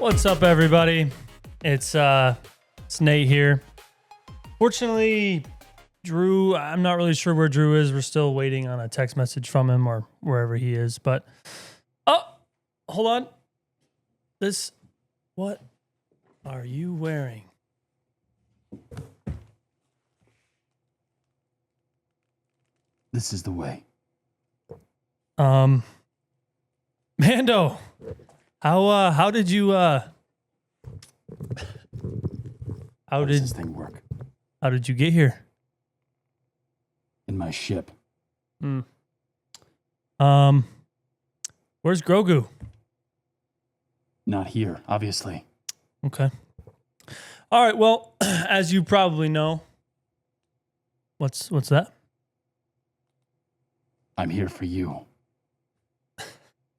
What's up, everybody? It's Nate here. Fortunately, Drew, I'm not really sure where Drew is. We're still waiting on a text message from him or wherever he is. But, hold on. What are you wearing? This is the way. Mando, how did you how How did does this thing work? how did you get here? In my ship. Where's Grogu? Not here, obviously. Okay. All right. Well, as you probably know, what's that? I'm here for you.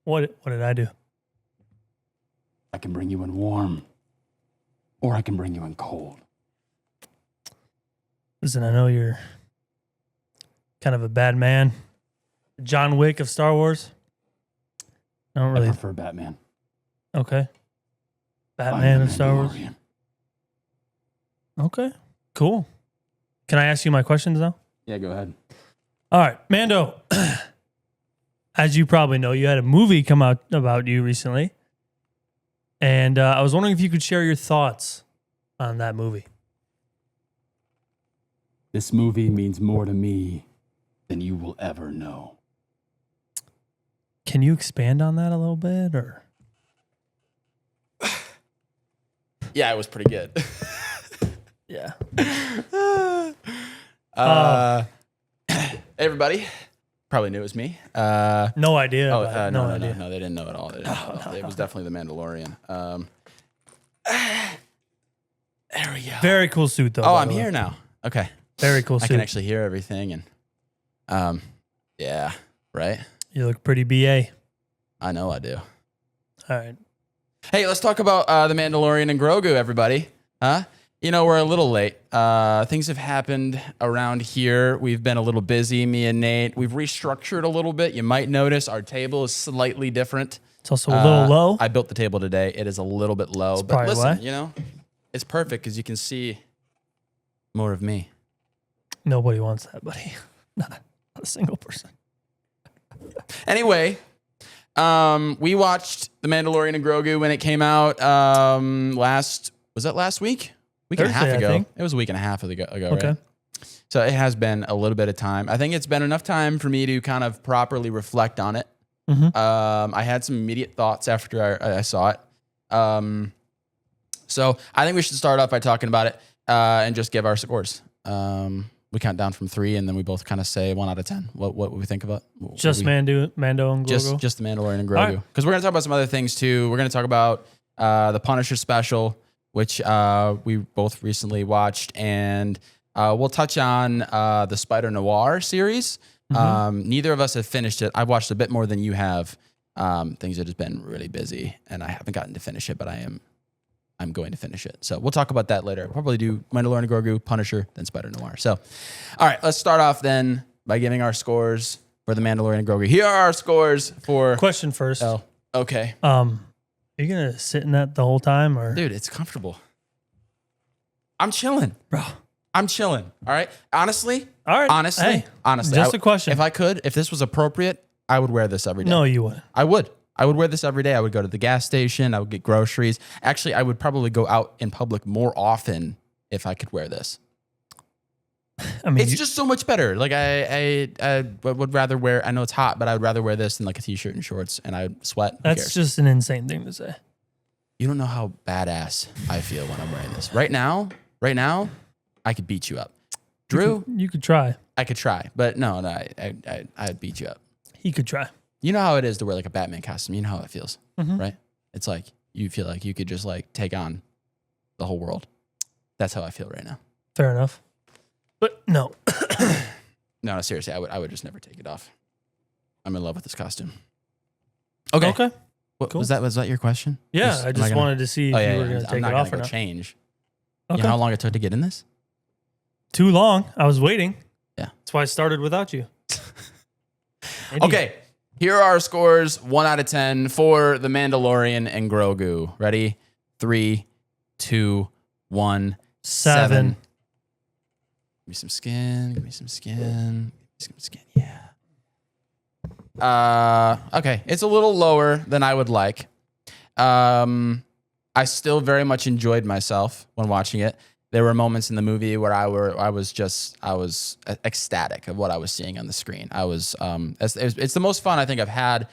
What did I do? I can bring you in warm. Or I can bring you in cold. Listen, I know you're kind of a bad man. John Wick of Star Wars. I don't I really. prefer Batman. Okay. I'm Batman the of Star Wars. Mandalorian. Okay. Cool. Can I ask you my questions now? Yeah, go ahead. All right, Mando. As you probably know, you had a movie come out about you recently. And I was wondering if you could share your thoughts on that movie. This movie means more to me than you will ever know. Can you expand on that a little bit, or? Yeah, it was pretty good. Yeah. Hey, everybody. Probably knew it was me. No idea. No, idea. no, they didn't know at all. It was definitely the Mandalorian. There we go. Very cool suit, though. Oh, by I'm the way. here now. Okay. Very cool I suit. can actually hear everything, and yeah, right. You look pretty BA. I know I do. All right. Hey, let's talk about the Mandalorian and Grogu, everybody. Huh? You know, we're a little late. Things have happened around here. We've been a little busy, me and Nate. We've restructured a little bit. You might notice our table is slightly different. It's also a little low. I built the table today. It is a little bit low. But probably listen, why. you know, it's perfect because you can see more of me. Nobody wants that, buddy. Not a single person. Anyway, we watched The Mandalorian and Grogu when it came out last week? Week and a half Thursday, I ago. think. It was a week and a half ago, Okay. right? So it has been a little bit of time. I think it's been enough time for me to kind of properly reflect on it. Mhm. I had some immediate thoughts after I saw it. So I think we should start off by talking about it and just give our scores. We count down from 3, and then we both kind of say 1 out of 10. What we think about Just Mando and Grogu? just the Mandalorian and All right. Grogu. Because we're going to talk about some other things too. We're going to talk about the Punisher special, which we both recently watched, and we'll touch on the Spider Noir series. Neither of us have finished it. I've watched a bit more than you have. Things have just been really busy, and I haven't gotten to finish it, but I'm going to finish it. So we'll talk about that later. Probably do Mandalorian and Grogu, Punisher, then Spider Noir. So, all right, let's start off then by giving our scores for the Mandalorian and Grogu. Here are our scores for. Question first. Oh, okay. Are you gonna sit in that the whole time, or Dude, it's comfortable. I'm chilling. bro? I'm chilling. All right. Honestly. All right. Honestly. Hey, Honestly. just a question. If I could, if this was appropriate, I would wear this every day. No, you wouldn't. I would. I would wear this every day. I would go to the gas station. I would get groceries. Actually, I would probably go out in public more often if I could wear this. I mean, It's just so much better. Like I would rather wear. I know it's hot, but I would rather wear this than like a t-shirt and shorts, and I would sweat. Who that's cares? just an insane thing to say. You don't know how badass I feel when I'm wearing this. Right now, I could beat you up. Drew, You could try. I could try, but no, I'd beat you up. He could try. You know how it is to wear like a Batman costume. You know how it feels, Mhm. right? It's like you feel like you could just like take on the whole world. That's how I feel right now. Fair enough. But no. No, seriously, I would just never take it off. I'm in love with this costume. Okay. Okay. What, Cool. was that your question? Yeah, Am I just gonna- wanted to see if Oh yeah, you were yeah, going to I'm take not it gonna off or go not. change. Okay. You know how long it took to get in this? Too long. I was waiting. Yeah. That's why I started without you. Idiot. Okay. Here are our scores, 1 out of 10 for The Mandalorian and Grogu. Ready? 3, 2, 1. 7. Give me some skin. Give me some skin. Give me some skin. Yeah. Okay. It's a little lower than I would like. I still very much enjoyed myself when watching it. There were moments in the movie where I was ecstatic of what I was seeing on the screen. It's the most fun I think I've had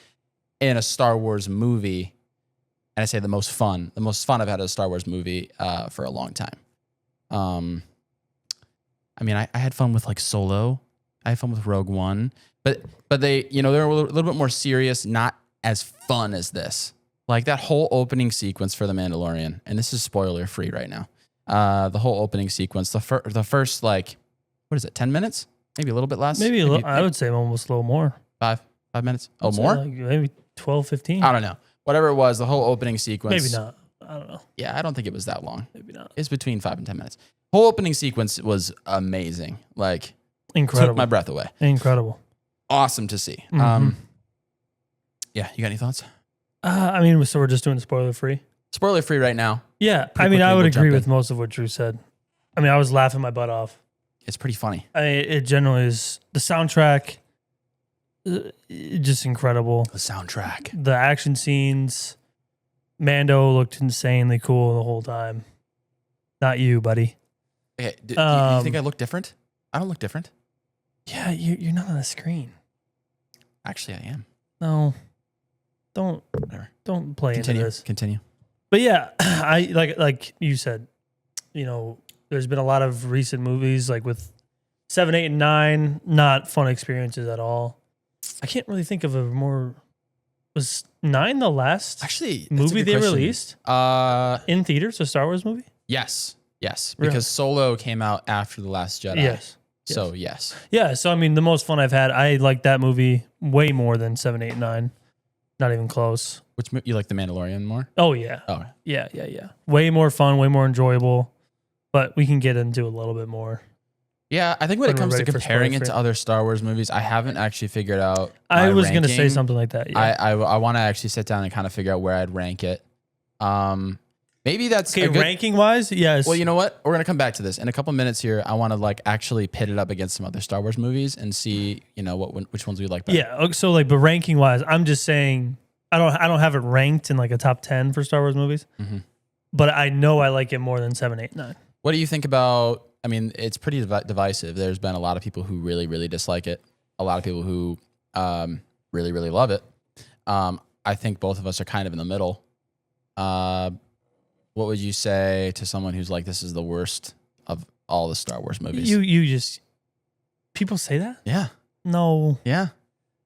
in a Star Wars movie. And I say the most fun I've had in a Star Wars movie for a long time. I mean, I had fun with like Solo. I had fun with Rogue One, but they, they're a little bit more serious, not as fun as this. Like that whole opening sequence for The Mandalorian, and this is spoiler free right now. The whole opening sequence, the first like, what is it, 10 minutes? Maybe a little bit less? Maybe I would say almost a little more. 5 minutes? Oh, I'd say more? like maybe 12, 15. I don't know. Whatever it was, the whole opening sequence. Maybe not. I don't know. Yeah, I don't think it was that long. Maybe not. It's between 5 and 10 minutes. Whole opening sequence was amazing. Like, Incredible. took my breath away. Incredible. Awesome to see. Mhm. Yeah, you got any thoughts? I mean, so we're just doing spoiler free? Spoiler free right now. Yeah. Pretty I mean, I quickly, would we'll agree jump with in. most of what Drew said. I mean, I was laughing my butt off. It's pretty funny. It generally is. The soundtrack, just incredible. The soundtrack. The action scenes, Mando looked insanely cool the whole time. Not you, buddy. Okay, you think I look different? I don't look different. Yeah, you're not on the screen. Actually, I am. No, don't Whatever. don't play Continue. into this. Continue. But yeah, I like you said, there's been a lot of recent movies like with 7, 8, and 9, not fun experiences at all. I can't really think of a more. Was 9 the last Actually, that's a movie good they question. released in theaters? A Star Wars movie? Yes, because Really? Solo came out after The Last Jedi. Yes. So yes. Yeah. So I mean, the most fun I've had. I like that movie way more than 7, 8, 9. Not even close. You like The Mandalorian more? Oh yeah. Oh, Yeah. Way more fun. Way more enjoyable. But we can get into a little bit more. yeah. I think when it When we're comes to ready for comparing it spoiler to free. other Star Wars movies, I haven't actually figured out. I my was going to say ranking. something like that. Yeah. I want to actually sit down and kind of figure out where I'd rank it. Maybe that's Okay, a good, ranking wise, yes. Well, you know what? We're gonna come back to this in a couple minutes here. I want to like actually pit it up against some other Star Wars movies and see, which ones we like better. Yeah. So like, but ranking wise, I'm just saying I don't have it ranked in like a top 10 for Star Wars movies, but I know I like it more than 7, 8, 9. What do you think about? I mean, it's pretty divisive. There's been a lot of people who really, really dislike it. A lot of people who really, really love it. I think both of us are kind of in the middle. What would you say to someone who's like, this is the worst of all the Star Wars movies? You just people say that? Yeah. No. Yeah.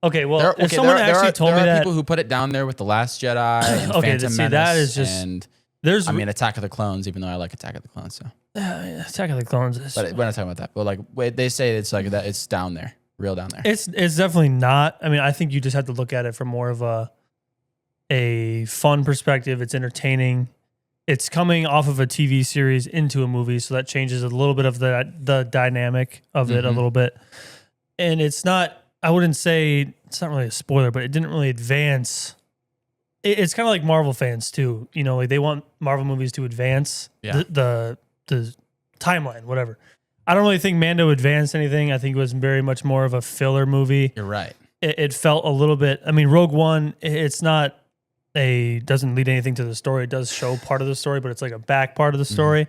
Okay. Well, if someone actually told me there are that, people who put it down there with The Last Jedi and Okay, Phantom see, Menace that is just- and there's Attack of the Clones, even though I like Attack of the Clones. So, Attack of the Clones. but we're not talking about that. But like, they say it's like that. It's down there, real down there. It's definitely not. I mean, I think you just have to look at it from more of a fun perspective. It's entertaining. It's coming off of a TV series into a movie, so that changes a little bit of the dynamic of it a little bit. And it's not. I wouldn't say it's not really a spoiler, but it didn't really advance. It's kind of like Marvel fans too. Like they want Marvel movies to advance the timeline, whatever. I don't really think Mando advanced anything. I think it was very much more of a filler movie. You're right. It felt a little bit. I mean, Rogue One. It's not doesn't lead anything to the story. It does show part of the story, but it's like a back part of the story.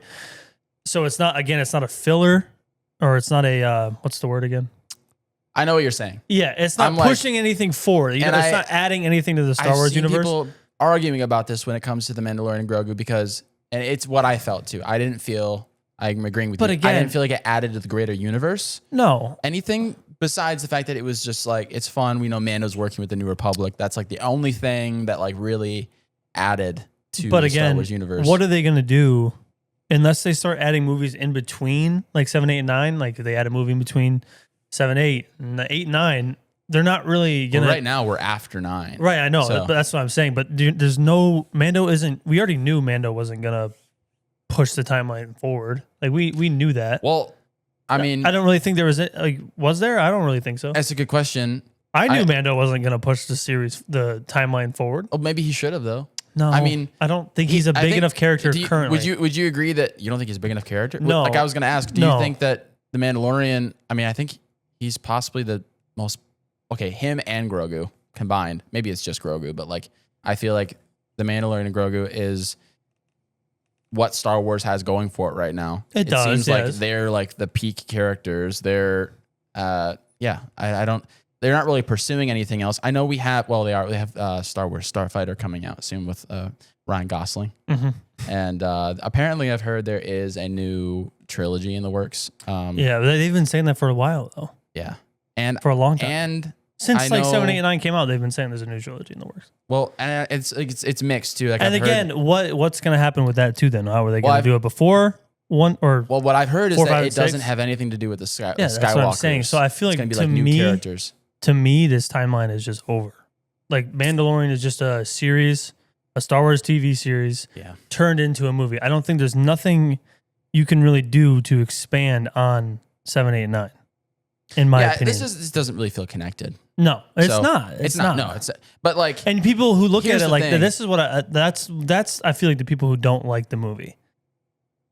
So it's not. Again, it's not a filler, or it's not a what's the word again? I know what you're saying. Yeah, it's not I'm like- pushing anything forward. It's not adding anything to the Star I've Wars seen universe. people arguing about this when it comes to the Mandalorian and Grogu because, and it's what I felt too. I didn't feel. I'm agreeing with But you. I again- didn't feel like it added to the greater universe. No, Anything besides the fact that it was just like it's fun. We know Mando's working with the New Republic. That's like the only thing that like really added to but the Star again, Wars universe. what are they going to do unless they start adding movies in between, like 7, 8, and 9? Like they add a movie in between 7, 8, and 8, 9. They're not really Well, gonna. right now we're after 9. Right, I know, So- but that's what I'm saying. But there's no Mando isn't. We already knew Mando wasn't gonna push the timeline forward. Like we knew that. Well, I mean, I don't really think there was was there? I don't really think so. that's a good question. I knew Mando wasn't gonna push the timeline forward. Oh, maybe he should have though. No, I mean, I don't think he's a big enough character currently. Would you agree that you don't think he's a big enough character? No. Like I was going to ask, do you think that the Mandalorian? I mean, I think he's possibly the most. Okay, him and Grogu combined. Maybe it's just Grogu, but like I feel like the Mandalorian and Grogu is what Star Wars has going for it right now. It does. Seems like they're like the peak characters. They're, I don't. They're not really pursuing anything else. I know we have. Well, they are. They have Star Wars Starfighter coming out soon with Ryan Gosling, and apparently I've heard there is a new trilogy in the works. Yeah, they've been saying that for a while though. Yeah, and for a long time. And since 7, 8, and 9 came out, they've been saying there's a new trilogy in the works. Well, and it's mixed too. Like and again, what's going to happen with that too? Then how are they going to do it before? One or well, what I've heard is 4, that 5, it doesn't have anything to do with the Skywalkers. That's what I'm saying. So I feel like, it's to like new characters. To me, this timeline is just over. Like Mandalorian is just a series, a Star Wars TV series, turned into a movie. I don't think there's nothing you can really do to expand on 7, 8, and 9. In my opinion, this doesn't really feel connected. No, it's not. It's not. No, but like, and people who look at it like thing. this is what that's I feel like the people who don't like the movie,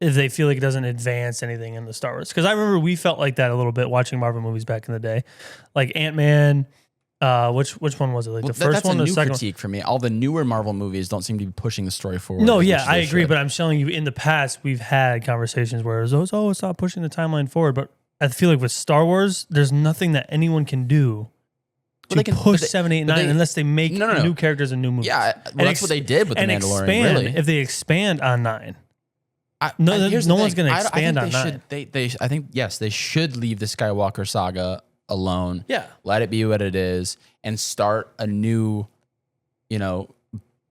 if they feel like it doesn't advance anything in the Star Wars. Because I remember we felt like that a little bit watching Marvel movies back in the day, like Ant-Man. Which one was it? Like the first one, or the second critique for me. All the newer Marvel movies don't seem to be pushing the story forward. No, yeah, I agree. But I'm telling you, in the past, we've had conversations where it's not pushing the timeline forward. But I feel like with Star Wars, there's nothing that anyone can do to push 7, 8, 9 unless they make new characters and new movies. Yeah, well, that's what they did with The Mandalorian. Really. If they expand on 9. No one's going to expand on 9. I think, yes, they should leave the Skywalker saga alone. Yeah. Let it be what it is and start a new,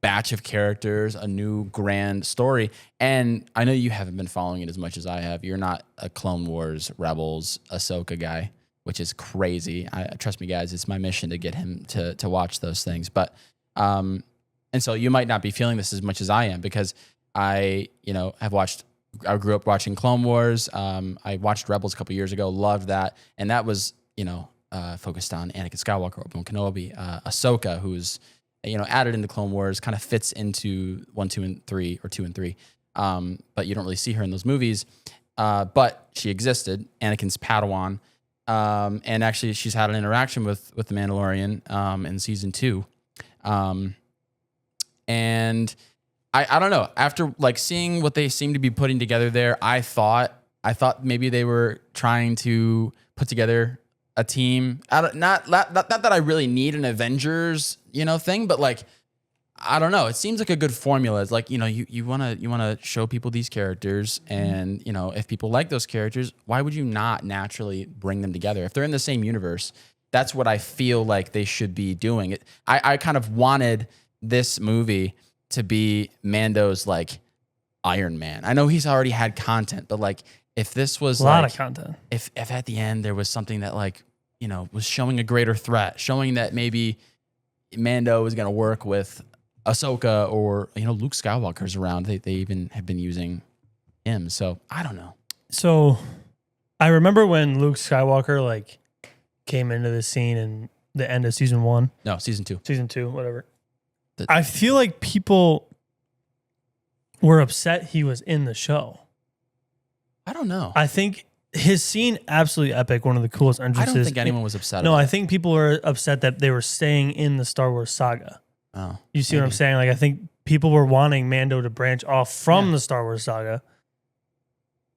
batch of characters, a new grand story. And I know you haven't been following it as much as I have. You're not a Clone Wars, Rebels, Ahsoka guy, which is crazy. Trust me, guys, it's my mission to get him to watch those things. But, and so you might not be feeling this as much as I am because I grew up watching Clone Wars. I watched Rebels a couple years ago, loved that. And that was, focused on Anakin Skywalker, Obi-Wan Kenobi, Ahsoka, who's, added into Clone Wars, kind of fits into 1, 2, and 3, or 2 and 3. But you don't really see her in those movies. But she existed, Anakin's Padawan. And actually she's had an interaction with the Mandalorian in season 2. And I don't know. After like seeing what they seem to be putting together there, I thought maybe they were trying to put together a team. Not that I really need an Avengers, thing, but like I don't know. It seems like a good formula. It's like you wanna show people these characters, and if people like those characters, why would you not naturally bring them together if they're in the same universe? That's what I feel like they should be doing. I kind of wanted this movie to be Mando's like Iron Man. I know he's already had content, but like if this was a lot of content, if at the end there was something that like, was showing a greater threat, showing that maybe Mando is going to work with Ahsoka or, Luke Skywalker's around. They even have been using him. So I don't know. So I remember when Luke Skywalker like came into the scene in the end of season 1. No, season 2. Season 2, whatever. I feel like people were upset he was in the show. I don't know. I think his scene, absolutely epic, one of the coolest entrances. I don't think anyone was upset. No, I think people were upset that they were staying in the Star Wars saga. Oh, you see what I'm saying? Like I think people were wanting Mando to branch off from the Star Wars saga,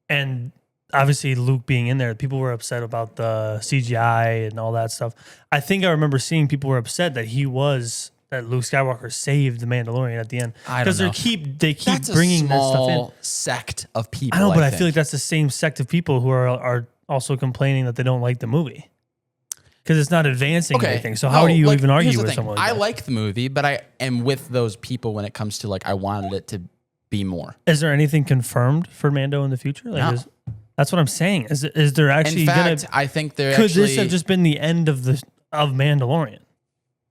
and obviously Luke being in there, people were upset about the CGI and all that stuff. I think I remember seeing people were upset that Luke Skywalker saved the Mandalorian at the end because they keep that's bringing that stuff in. Sect of people. I know, but I feel like that's the same sect of people who are also complaining that they don't like the movie because it's not advancing anything. So how do you even argue with someone? I like the movie, but I am with those people when it comes to like I wanted it to be more. Is there anything confirmed for Mando in the future? Like, no. That's what I'm saying. Is there actually? In fact, I think could this have just been the end of Mandalorian?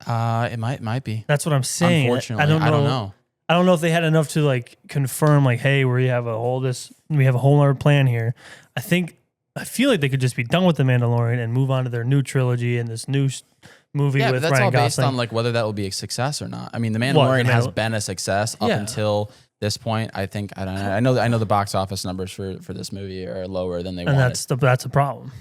It might be. That's what I'm saying. Unfortunately, I don't know. I don't know if they had enough to like confirm, like, hey, we have a whole other plan here. I feel like they could just be done with the Mandalorian and move on to their new trilogy and this new movie Yeah, but with that's Ryan all based Gosling. on like whether that will be a success or not. I mean, The Mandalorian has been a success up until this point. I think I don't know. I know the box office numbers for this movie are lower than they wanted. That's a problem.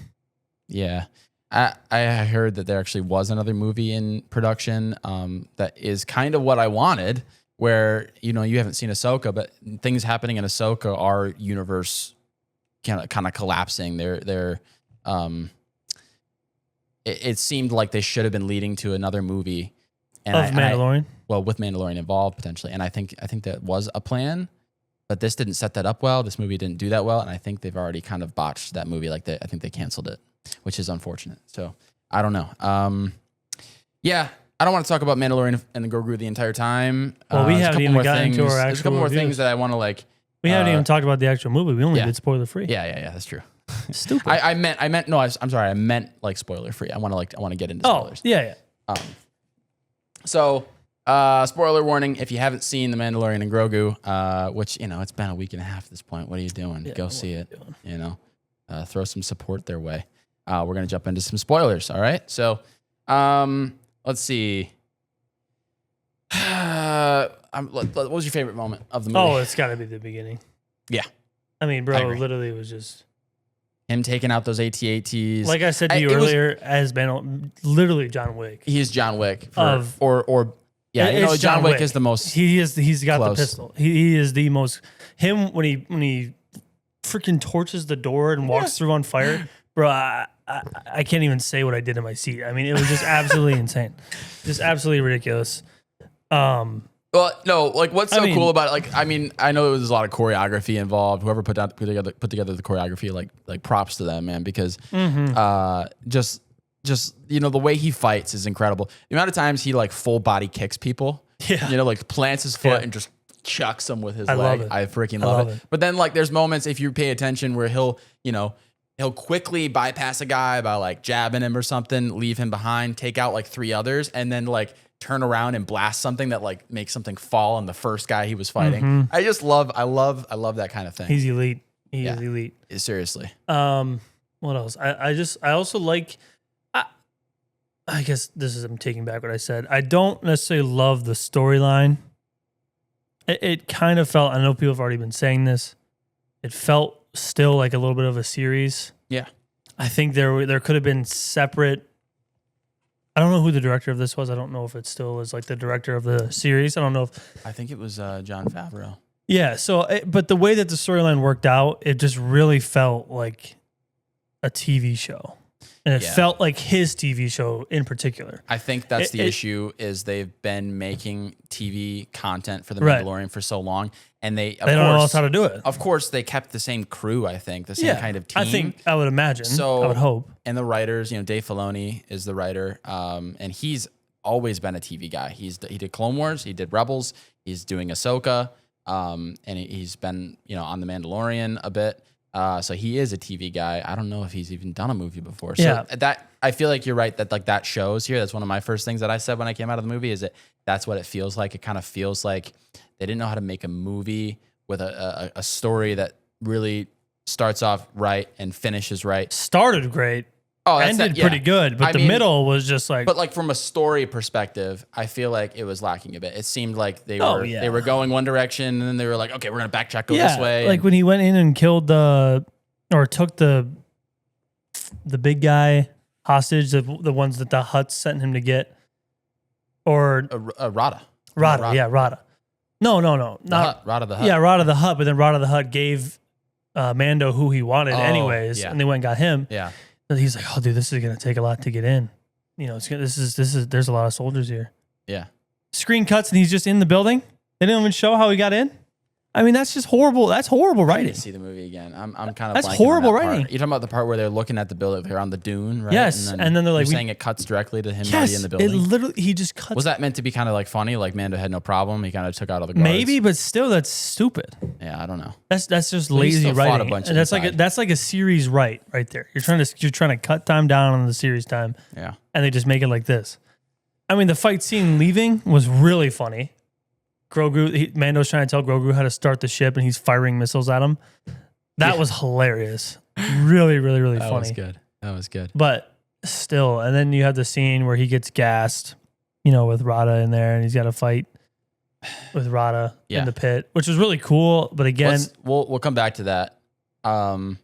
Yeah. I heard that there actually was another movie in production that is kind of what I wanted, where, you know, you haven't seen Ahsoka, but things happening in Ahsoka are universe kind of collapsing. It seemed like they should have been leading to another movie. Mandalorian? With Mandalorian involved potentially. And I think that was a plan, but this didn't set that up well. This movie didn't do that well. And I think they've already kind of botched that movie. I think they canceled it, which is unfortunate. So I don't know. Yeah, I don't want to talk about Mandalorian and Grogu the entire time. Well, we haven't even gotten to our actual There's a couple more reviews. things that I want to like. We haven't even talked about the actual movie. We only did spoiler free. Yeah, that's true. Stupid. I'm sorry. I meant like spoiler free. I want to get into spoilers. Yeah. So, spoiler warning, if you haven't seen The Mandalorian and Grogu, which, you know, it's been a week and a half at this point. What are you doing? Go see it. You know, throw some support their way. We're going to jump into some spoilers. All right. So, let's see. What was your favorite moment of the movie? Oh, it's got to be the beginning. Yeah. I mean, bro, literally it was just him taking out those AT-ATs. like I said to you earlier, as been literally John Wick. He's John Wick. John Wick is the most. He's got close. the pistol. He is the most. Him when he freaking torches the door and walks through on fire, bro. I can't even say what I did in my seat. I mean, it was just absolutely insane, just absolutely ridiculous. Well, no, like what's so cool about it? Like, I mean, I know there's a lot of choreography involved. Whoever put together the choreography, like props to them, man, because just you know, the way he fights is incredible. The amount of times he like full body kicks people, you know, like plants his foot and just chucks them with his leg. I freaking love it. But then like there's moments, if you pay attention, where he'll quickly bypass a guy by like jabbing him or something, leave him behind, take out like 3 others, and then like turn around and blast something that like makes something fall on the first guy he was fighting. I love that kind of thing. He's elite. He is elite. Seriously. What else? I also like. I guess I'm taking back what I said. I don't necessarily love the storyline. It kind of felt. I know people have already been saying this. It felt still like a little bit of a series. Yeah. I think there could have been separate. I don't know who the director of this was. I don't know if it still is like the director of the series. I don't know if. I think it was Jon Favreau. Yeah. So, but the way that the storyline worked out, it just really felt like a TV show, and it felt like his TV show in particular. I think that's the issue. Is they've been making TV content for the Mandalorian for so long, and they don't know else how to do it. Of course, they kept the same crew. I think the same kind of team. I would imagine. So I would hope. And the writers, you know, Dave Filoni is the writer, and he's always been a TV guy. He did Clone Wars, he did Rebels, he's doing Ahsoka, and he's been, you know, on The Mandalorian a bit. So he is a TV guy. I don't know if he's even done a movie before. So that I feel like you're right that like that shows here. That's one of my first things that I said when I came out of the movie is that's what it feels like. It kind of feels like they didn't know how to make a movie with a story that really starts off right and finishes right. Started great. Oh, ended pretty good, but the middle was just like. But like from a story perspective, I feel like it was lacking a bit. It seemed like they were going one direction, and then they were like, okay, we're gonna backtrack, go this way. Like when he went in and killed took the big guy hostage, the ones that the Hutts sent him to get, or Rada. Rada. No, not Rada the Hutt. Yeah, Rada the Hutt. But then Rada the Hutt gave Mando who he wanted anyways, and they went and got him. Yeah. And he's like, oh, dude, this is gonna take a lot to get in. You know, this is. There's a lot of soldiers here. Yeah. Screen cuts and he's just in the building. They didn't even show how he got in. I mean, that's just horrible. That's horrible writing. I need to see the movie again. I'm kind of. That's horrible writing. You're talking about the part where they're looking at the building, they're on the dune, right? Yes, and then they're like saying it cuts directly to him already in the building. It literally he just cuts. Was that meant to be kind of like funny? Like Mando had no problem. He kind of took out all the guards. Maybe, but still, that's stupid. Yeah, I don't know. That's just lazy writing. And that's like a series right there. You're trying to cut time down on the series time. Yeah, and they just make it like this. I mean, the fight scene leaving was really funny. Mando's trying to tell Grogu how to start the ship, and he's firing missiles at him. That was hilarious. Really, really, really funny. That was good. But still. And then you have the scene where he gets gassed, with Rada in there, and he's got to fight with Rada in the pit, which was really cool. But again, we'll come back to that. I'm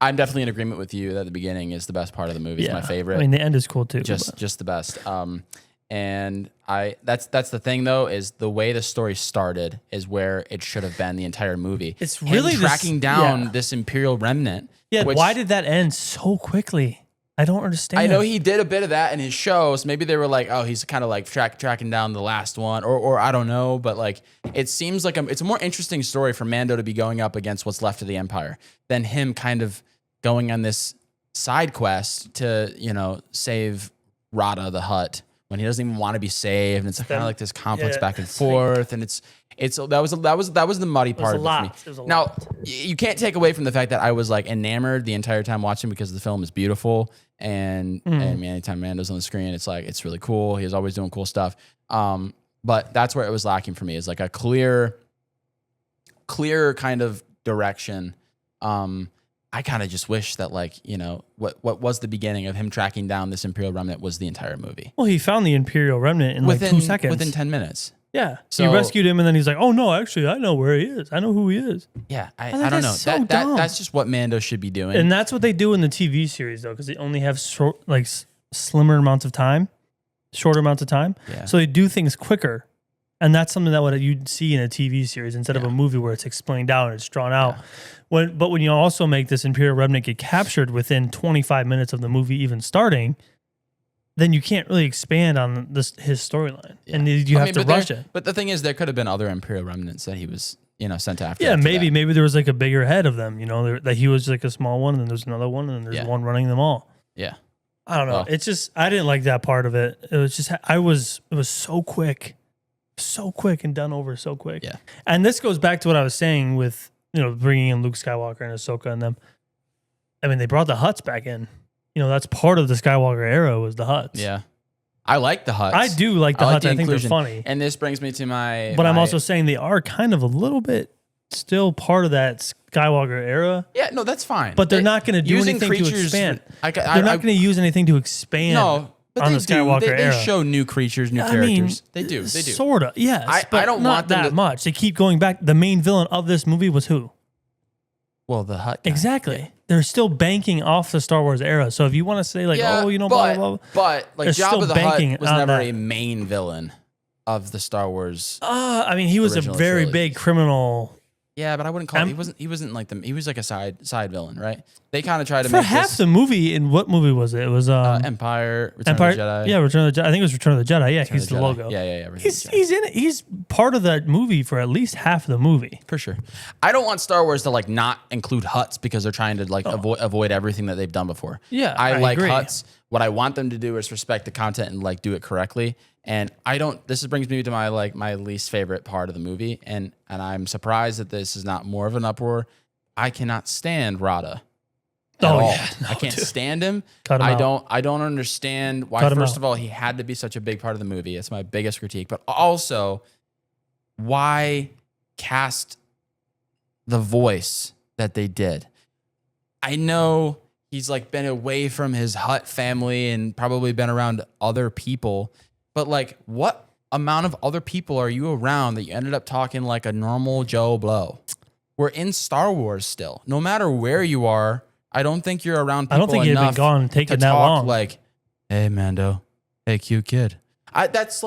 definitely in agreement with you that the beginning is the best part of the movie. It's my favorite. I mean, the end is cool too. Just the best. And that's the thing though, is the way the story started is where it should have been the entire movie. It's really tracking down this Imperial remnant. Yeah. Why did that end so quickly? I don't understand. I know he did a bit of that in his shows. Maybe they were like, oh, he's kind of like tracking down the last one, or I don't know. But like, it seems like it's a more interesting story for Mando to be going up against what's left of the Empire than him kind of going on this side quest to, save Rada the Hutt when he doesn't even want to be saved. And it's kind of like this complex back and forth. And that was the muddy part of it for me. Now, you can't take away from the fact that I was like enamored the entire time watching because the film is beautiful. And anytime Mando's on the screen, it's like, it's really cool. He's always doing cool stuff. But that's where it was lacking for me, is like a clear kind of direction. I kind of just wish that what was the beginning of him tracking down this Imperial remnant was the entire movie. Well, he found the Imperial remnant in within 2 seconds. Within 10 minutes. Yeah. So he rescued him, and then he's like, oh, no, actually, I know where he is. I know who he is. Yeah, I don't know. So that's just what Mando should be doing. And that's what they do in the TV series, though, because they only have slimmer amounts of time, shorter amounts of time. Yeah. So they do things quicker. And that's something that you'd see in a TV series instead of a movie where it's explained out and it's drawn out. Yeah. But when you also make this Imperial remnant get captured within 25 minutes of the movie even starting, then you can't really expand on his storyline, and you have to rush it. But the thing is, there could have been other Imperial remnants that he was, sent after. Yeah, maybe there was like a bigger head of them. That he was like a small one, and then there's another one, and then there's one running them all. Yeah, I don't know. Well, it's just I didn't like that part of it. It was just it was so quick and done over so quick. Yeah, and this goes back to what I was saying with bringing in Luke Skywalker and Ahsoka and them. I mean, they brought the Hutts back in. That's part of the Skywalker era was the Hutts. Yeah. I like the Hutts. I do like the Hutts. I think they're funny. And this brings me to But I'm also saying they are kind of a little bit still part of that Skywalker era. Yeah, no, that's fine. But they're not going to do anything to expand. They're not going to use anything to expand on the Skywalker era. They show new creatures, new characters. They do. Sort of, yes. I don't want them that much. They keep going back. The main villain of this movie was who? Well, the Hutt guy. Exactly. Yeah. They're still banking off the Star Wars era. So if you want to say blah, blah, blah. But Jabba the Hutt was never a main villain of the Star Wars. I mean, he was a very big criminal. Yeah, but I wouldn't call him. He wasn't like them. He was like a side villain, right? They kind of tried to for make half the movie. In what movie was it? It was Empire, Return of the Jedi. Yeah, Return of the Jedi. I think it was Return of the Jedi. Yeah, he's the logo. Yeah. He's in it. He's part of that movie for at least half of the movie. For sure. I don't want Star Wars to not include Hutts because they're trying to avoid everything that they've done before. Yeah, I like agree. Hutts. What I want them to do is respect the content and do it correctly. And I don't. This brings me to my my least favorite part of the movie, and I'm surprised that this is not more of an uproar. I cannot stand Rada. I can't stand him. I don't understand why. First of all, he had to be such a big part of the movie. It's my biggest critique. But also, why cast the voice that they did? I know he's been away from his Hutt family and probably been around other people. But what amount of other people are you around that you ended up talking like a normal Joe Blow? We're in Star Wars still. No matter where you are, I don't think you're around people enough. I don't think you've been gone taking that long. Hey Mando, hey cute kid. That's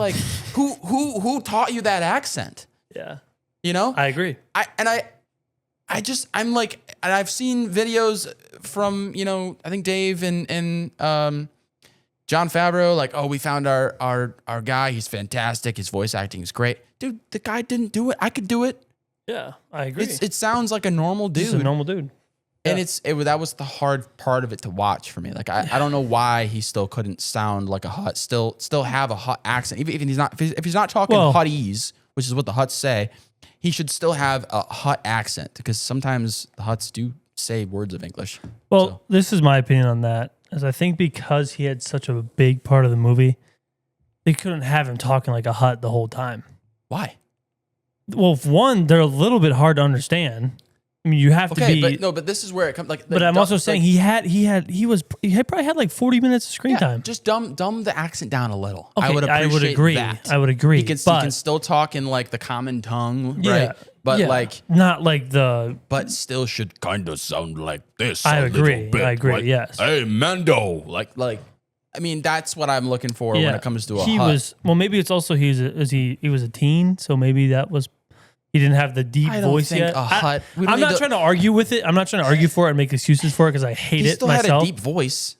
who taught you that accent? Yeah, I agree. And I've seen videos from I think Dave and John Favreau, we found our guy. He's fantastic. His voice acting is great. Dude, the guy didn't do it. I could do it. Yeah, I agree. It sounds like a normal dude. Just a normal dude. Yeah. And that was the hard part of it to watch for me. I don't know why he still couldn't sound like a Hutt, still have a Hutt accent. Even if he's not talking Huttese, which is what the Hutts say, he should still have a Hutt accent because sometimes the Hutts do say words of English. Well, this is my opinion on that. Is I think because he had such a big part of the movie, they couldn't have him talking like a Hutt the whole time. Why? Well, one, they're a little bit hard to understand. I mean, you have to be. but this is where it comes. Like, but I'm also saying he probably had like 40 minutes of screen time. Just dumb the accent down a little. Okay, I would agree. That. I would agree. He can still talk in like the common tongue, right? But like not like the. But still should kind of sound like this. I agree. Bit, I agree. like, yes. Hey, Mando. Like. I mean, that's what I'm looking for when it comes to a Hutt. Maybe it's also he was a teen, so maybe that was. He didn't have the deep voice yet. I'm not trying to argue with it. I'm not trying to argue for it and make excuses for it because I hate it myself. He still had a deep voice.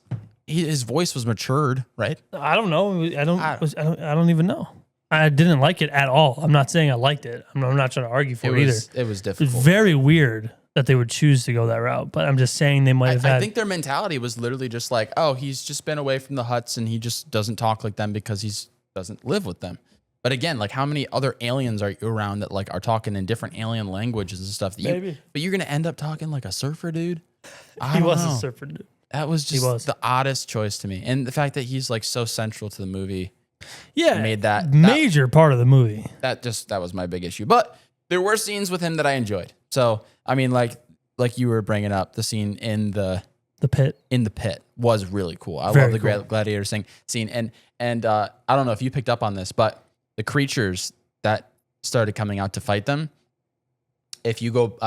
His voice was matured, right? I don't know. I don't even know. I didn't like it at all. I'm not saying I liked it. I'm not trying to argue for it either. It was difficult. It's very weird that they would choose to go that route. But I'm just saying they might have had. I think their mentality was literally just like, oh, he's just been away from the Hutts and he just doesn't talk like them because he doesn't live with them. But again, like how many other aliens are you around that like are talking in different alien languages and stuff? But you're gonna end up talking like a surfer dude. He was a surfer dude. That was just the oddest choice to me, and the fact that he's like so central to the movie. Yeah, made that major part of the movie. That was my big issue. But there were scenes with him that I enjoyed. So I mean, like you were bringing up the scene in the pit. In the pit was really cool. I love the gladiator scene, and I don't know if you picked up on this, but the creatures that started coming out to fight them, if you go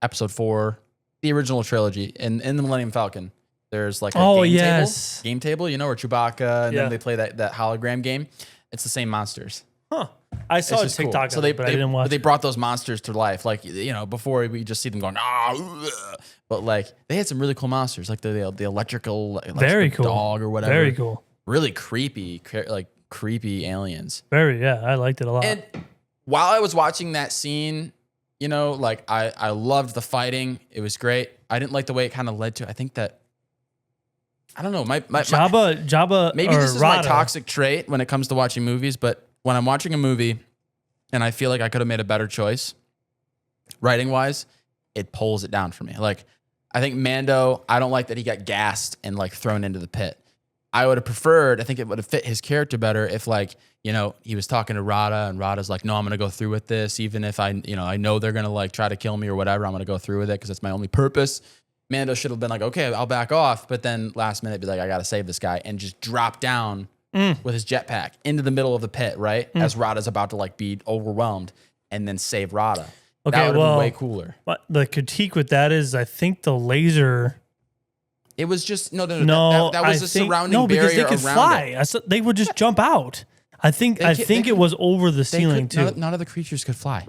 episode 4, the original trilogy, in the Millennium Falcon, there's like a game table, you know, where Chewbacca, and then they play that hologram game. It's the same monsters. Huh. I saw a TikTok cool. So but I didn't watch They brought those monsters to life. Like, you know, before we just see them going, but like they had some really cool monsters, like the electrical very cool dog or whatever. Very cool. Really creepy aliens. I liked it a lot. And while I was watching that scene, you know, like I loved the fighting. It was great. I didn't like the way it kind of led to. I think that I don't know. My Jabba. Maybe this is my toxic trait when it comes to watching movies. But when I'm watching a movie and I feel like I could have made a better choice, writing wise, it pulls it down for me. Like I think Mando. I don't like that he got gassed and like thrown into the pit. I would have preferred, I think it would have fit his character better if like, you know, he was talking to Rada and Rada's like, no, I'm going to go through with this. Even if I know they're going to like try to kill me or whatever, I'm going to go through with it because that's my only purpose. Mando should have been like, okay, I'll back off. But then last minute be like, I got to save this guy and just drop down with his jetpack into the middle of the pit, right? As Rada's about to like be overwhelmed and then save Rada. Okay, that would have been way cooler. The critique with that is I think the laser... It was just that was a surrounding barrier because they could fly. They would just jump out. I think it was over the ceiling too. None of the creatures could fly.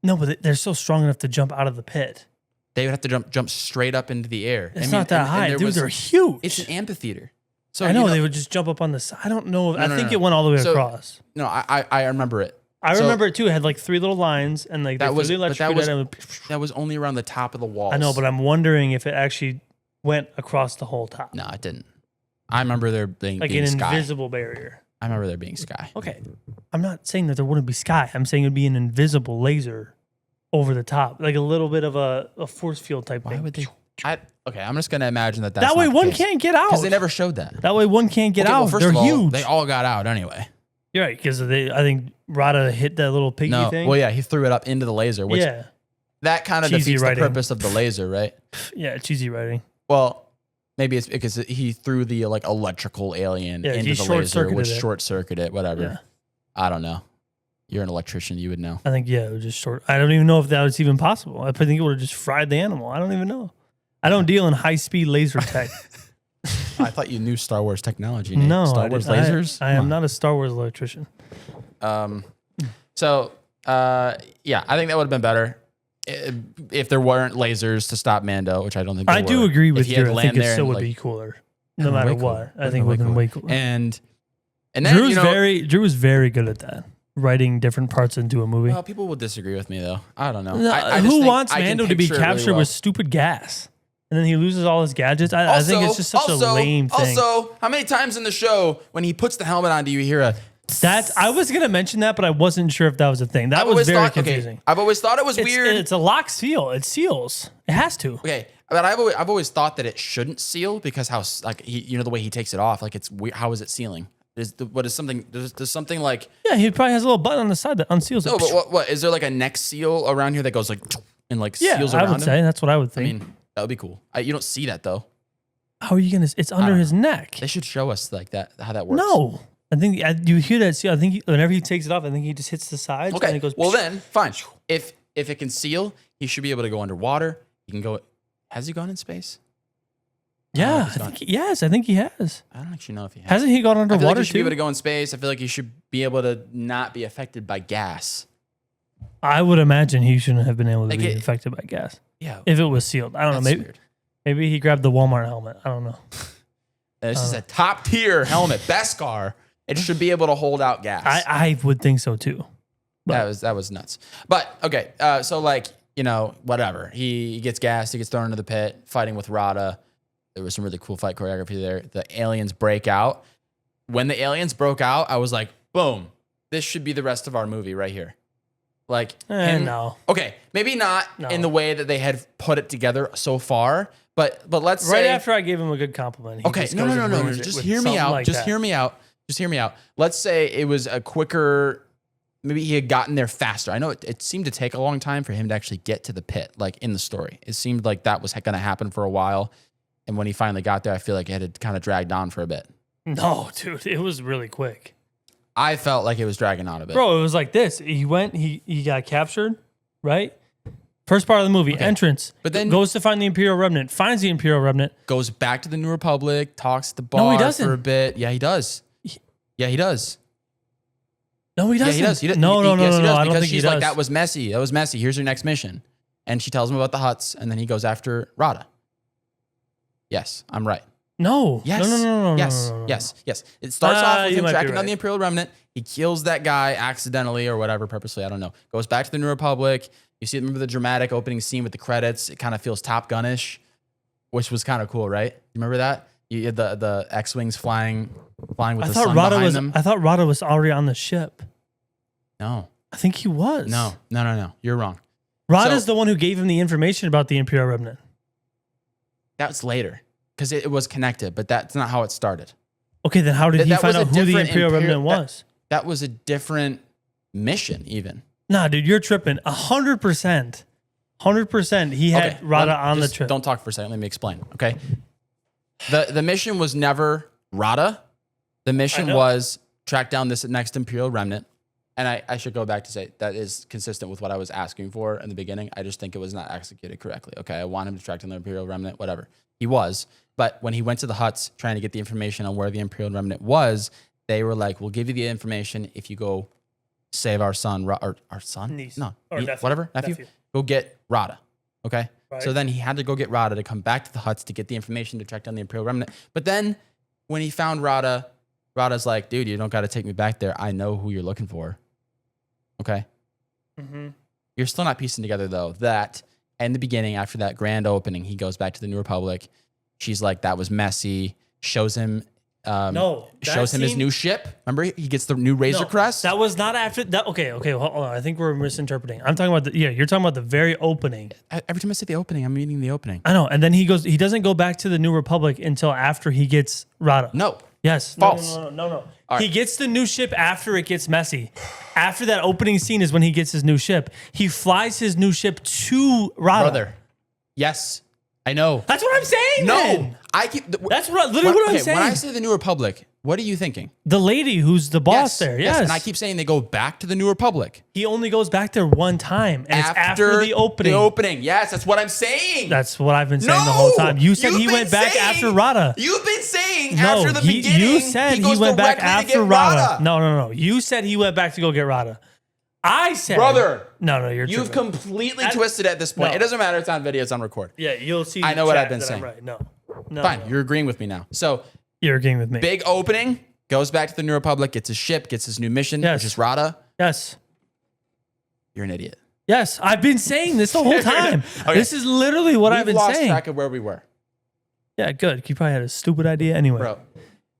No, but they're so strong enough to jump out of the pit. They would have to jump straight up into the air. It's not that high, dude. They're huge. It's an amphitheater. So I know they would just jump up on the side. I don't know. I think it went all the way across. No, I remember it. I remember it too. It had like 3 little lines, and like that was only around the top of the walls. I know, but I'm wondering if it actually went across the whole top. No, it didn't. I remember there being like an invisible barrier. I remember there being sky. Okay. I'm not saying that there wouldn't be sky. I'm saying it would be an invisible laser over the top, like a little bit of a force field type thing. Why would they? Okay, I'm just going to imagine that's that way one can't get out. Because they never showed that. That way one can't get out. Well, first They're of all, huge. They all got out anyway. You're right, because I think Rada hit that little piggy thing. Well, yeah, he threw it up into the laser, which that kind of defeats the purpose of the laser, right? Yeah, cheesy writing. Well, maybe it's because he threw the like electrical alien into the laser, which short-circuited it, whatever. Yeah. I don't know. You're an electrician. You would know. I think, it was just short. I don't even know if that was even possible. I think it would have just fried the animal. I don't even know. I don't deal in high-speed laser tech. I thought you knew Star Wars technology, Nate. No, Star Wars lasers? I am not a Star Wars electrician. So, I think that would have been better if there weren't lasers to stop Mando, which I don't think there were. I do agree with you. I think it still would like, be cooler, no matter what. I think it would have been way cooler. And then Drew was very good at that, writing different parts into a movie. Well, people will disagree with me though. I don't know. Who wants Mando to be captured with stupid gas? And then he loses all his gadgets. I think it's just such a lame thing. Also, how many times in the show when he puts the helmet on do you hear a... I was going to mention that, but I wasn't sure if that was a thing. That was very confusing. Okay, I've always thought it was weird. It's a lock seal. It seals. It has to. Okay, but I've always thought that it shouldn't seal because the way he takes it off, like it's weird. How is it sealing? Does something like... Yeah, he probably has a little button on the side that unseals it. No, but what is there like a neck seal around here that goes like... and like Yeah, seals I around would him. say that's what I would I think. mean, that would be cool. You don't see that though. How are you gonna? It's under don't his neck. They should show us like that how that works. No, I think you hear that. See, I think whenever he takes it off, I think he just hits the sides. And Okay. it goes. Well then, fine. If it can seal, he should be able to go underwater. He can go. Has he gone in space? Yeah, he's gone. yes, I think he has. I don't actually know if he has. Hasn't he gone I feel like underwater he should be able too? to go in space. I feel like he should be able to not be affected by gas. I would imagine he shouldn't have been able to Like be it- affected by gas Yeah. if it was sealed. I don't know. That's Maybe weird. maybe he grabbed the Walmart helmet. I don't know. This is a top tier helmet, Beskar. It should be able to hold out gas. I would think so too. that was nuts. But okay, so like whatever. He gets gassed. He gets thrown into the pit, fighting with Rada. There was some really cool fight choreography there. The aliens break out. When the aliens broke out, I was like, boom, this should be the rest of our movie right here. Like, No. Okay, maybe not in the way that they had put it together so far, but let's Right say after I gave him a good compliment. He okay, just no. goes and ruins it Just with hear me something out. like Just that. hear me out. Just hear me out. Let's say it was a quicker. Maybe he had gotten there faster. I know it seemed to take a long time for him to actually get to the pit, like in the story. It seemed like that was going to happen for a while. And when he finally got there, I feel like it had kind of dragged on for a bit. No, dude, it was really quick. I felt like it was dragging on a bit. Bro, it was like this. He went, he got captured, right? First part of the movie, entrance. But then- goes to find the Imperial Remnant, finds the Imperial Remnant. Goes back to the New Republic, talks to the No, bar he doesn't. for a bit. Yeah, he does. Yeah, he does. No, he Yeah, doesn't. he does. He does. No, Yes, he does, I don't because think he she's does. like, that was messy. That was messy. Here's your next mission. And she tells him about the huts, and then he goes after Rada. Yes, I'm right. No. Yes. No. Yes. No. Yes. Yes. It starts off with you him might be tracking down right. the Imperial Remnant. He kills that guy accidentally or whatever, purposely. I don't know. Goes back to the New Republic. You see, remember the dramatic opening scene with the credits? It kind of feels Top Gun-ish, which was kind of cool, right? You remember that? You had the X-wings flying with the sun behind them. I thought Rada was already on the ship. No. I think he was. No. You're wrong. Rada's So- the one who gave him the information about the Imperial Remnant. That's later because it was connected, but that's not how it started. Okay, then how did he That find was a out who the different Imperial Remnant was? That was a different mission, even. Nah, dude, you're tripping. 100%. 100%. He had Rada on the trip. Don't talk for a second. Let me explain. Okay. The mission was never Rada. The mission know. was track down this next Imperial Remnant. And I should go back to say that is consistent with what I was asking for in the beginning. I just think it was not executed correctly. Okay. I want him to track down the Imperial Remnant, whatever. He was. But when he went to the huts trying to get the information on where the Imperial Remnant was, they were like, we'll give you the information if you go save our son, or our son? Niece. No. Or nephew. Whatever. Nephew. Nephew. Go get Rada. Okay. Right. So then he had to go get Rada to come back to the huts to get the information to track down the Imperial Remnant. But then when he found Rada, Rada's like, dude, you don't got to take me back there. I know who you're looking for. Okay. Mm-hmm. You're still not piecing together, though, that in the beginning, after that grand opening, he goes back to the New Republic. She's like, that was messy. Shows him. No, that shows him his scene- new ship. Remember, he gets the new Razor Crest. That was not after that. Okay, hold on. I think we're misinterpreting. I'm talking about you're talking about the very opening. Every time I say the opening, I'm meaning the opening. I know. And then he doesn't go back to the New Republic until after he gets Rada. No. Yes. False. No. right. He gets the new ship after it gets messy. After that opening scene is when he gets his new ship. He flies his new ship to Rada. Brother. Yes. I know. That's what I'm saying. No. then. I keep. That's literally what I'm saying. When I say the New Republic, what are you thinking? The lady who's the boss there. Yes. And I keep saying they go back to the New Republic. He only goes back there one time. And it's after the opening. The opening. Yes, that's what I'm saying. That's what I've been saying the whole time. You said You've he been went back saying- after Rada. You've been saying No, after the beginning. you said he goes went back directly to after get Rada. No. You said he went back to go get Rada. I said, Brother. No, you're You've tripping. completely twisted at this point. No. It doesn't matter. It's on video. It's on record. Yeah, you'll see. I know the what chat I've been that saying. I'm right. No. Fine. You're agreeing with me now. So You're agreeing with me. big opening, goes back to the New Republic, gets his ship, gets his new mission, Yes. which is Rada. Yes. You're an idiot. Yes. I've been saying this the whole time. Okay. This is literally what I've We've been lost saying. track of where we were. Yeah, good. You probably had a stupid idea anyway. Bro.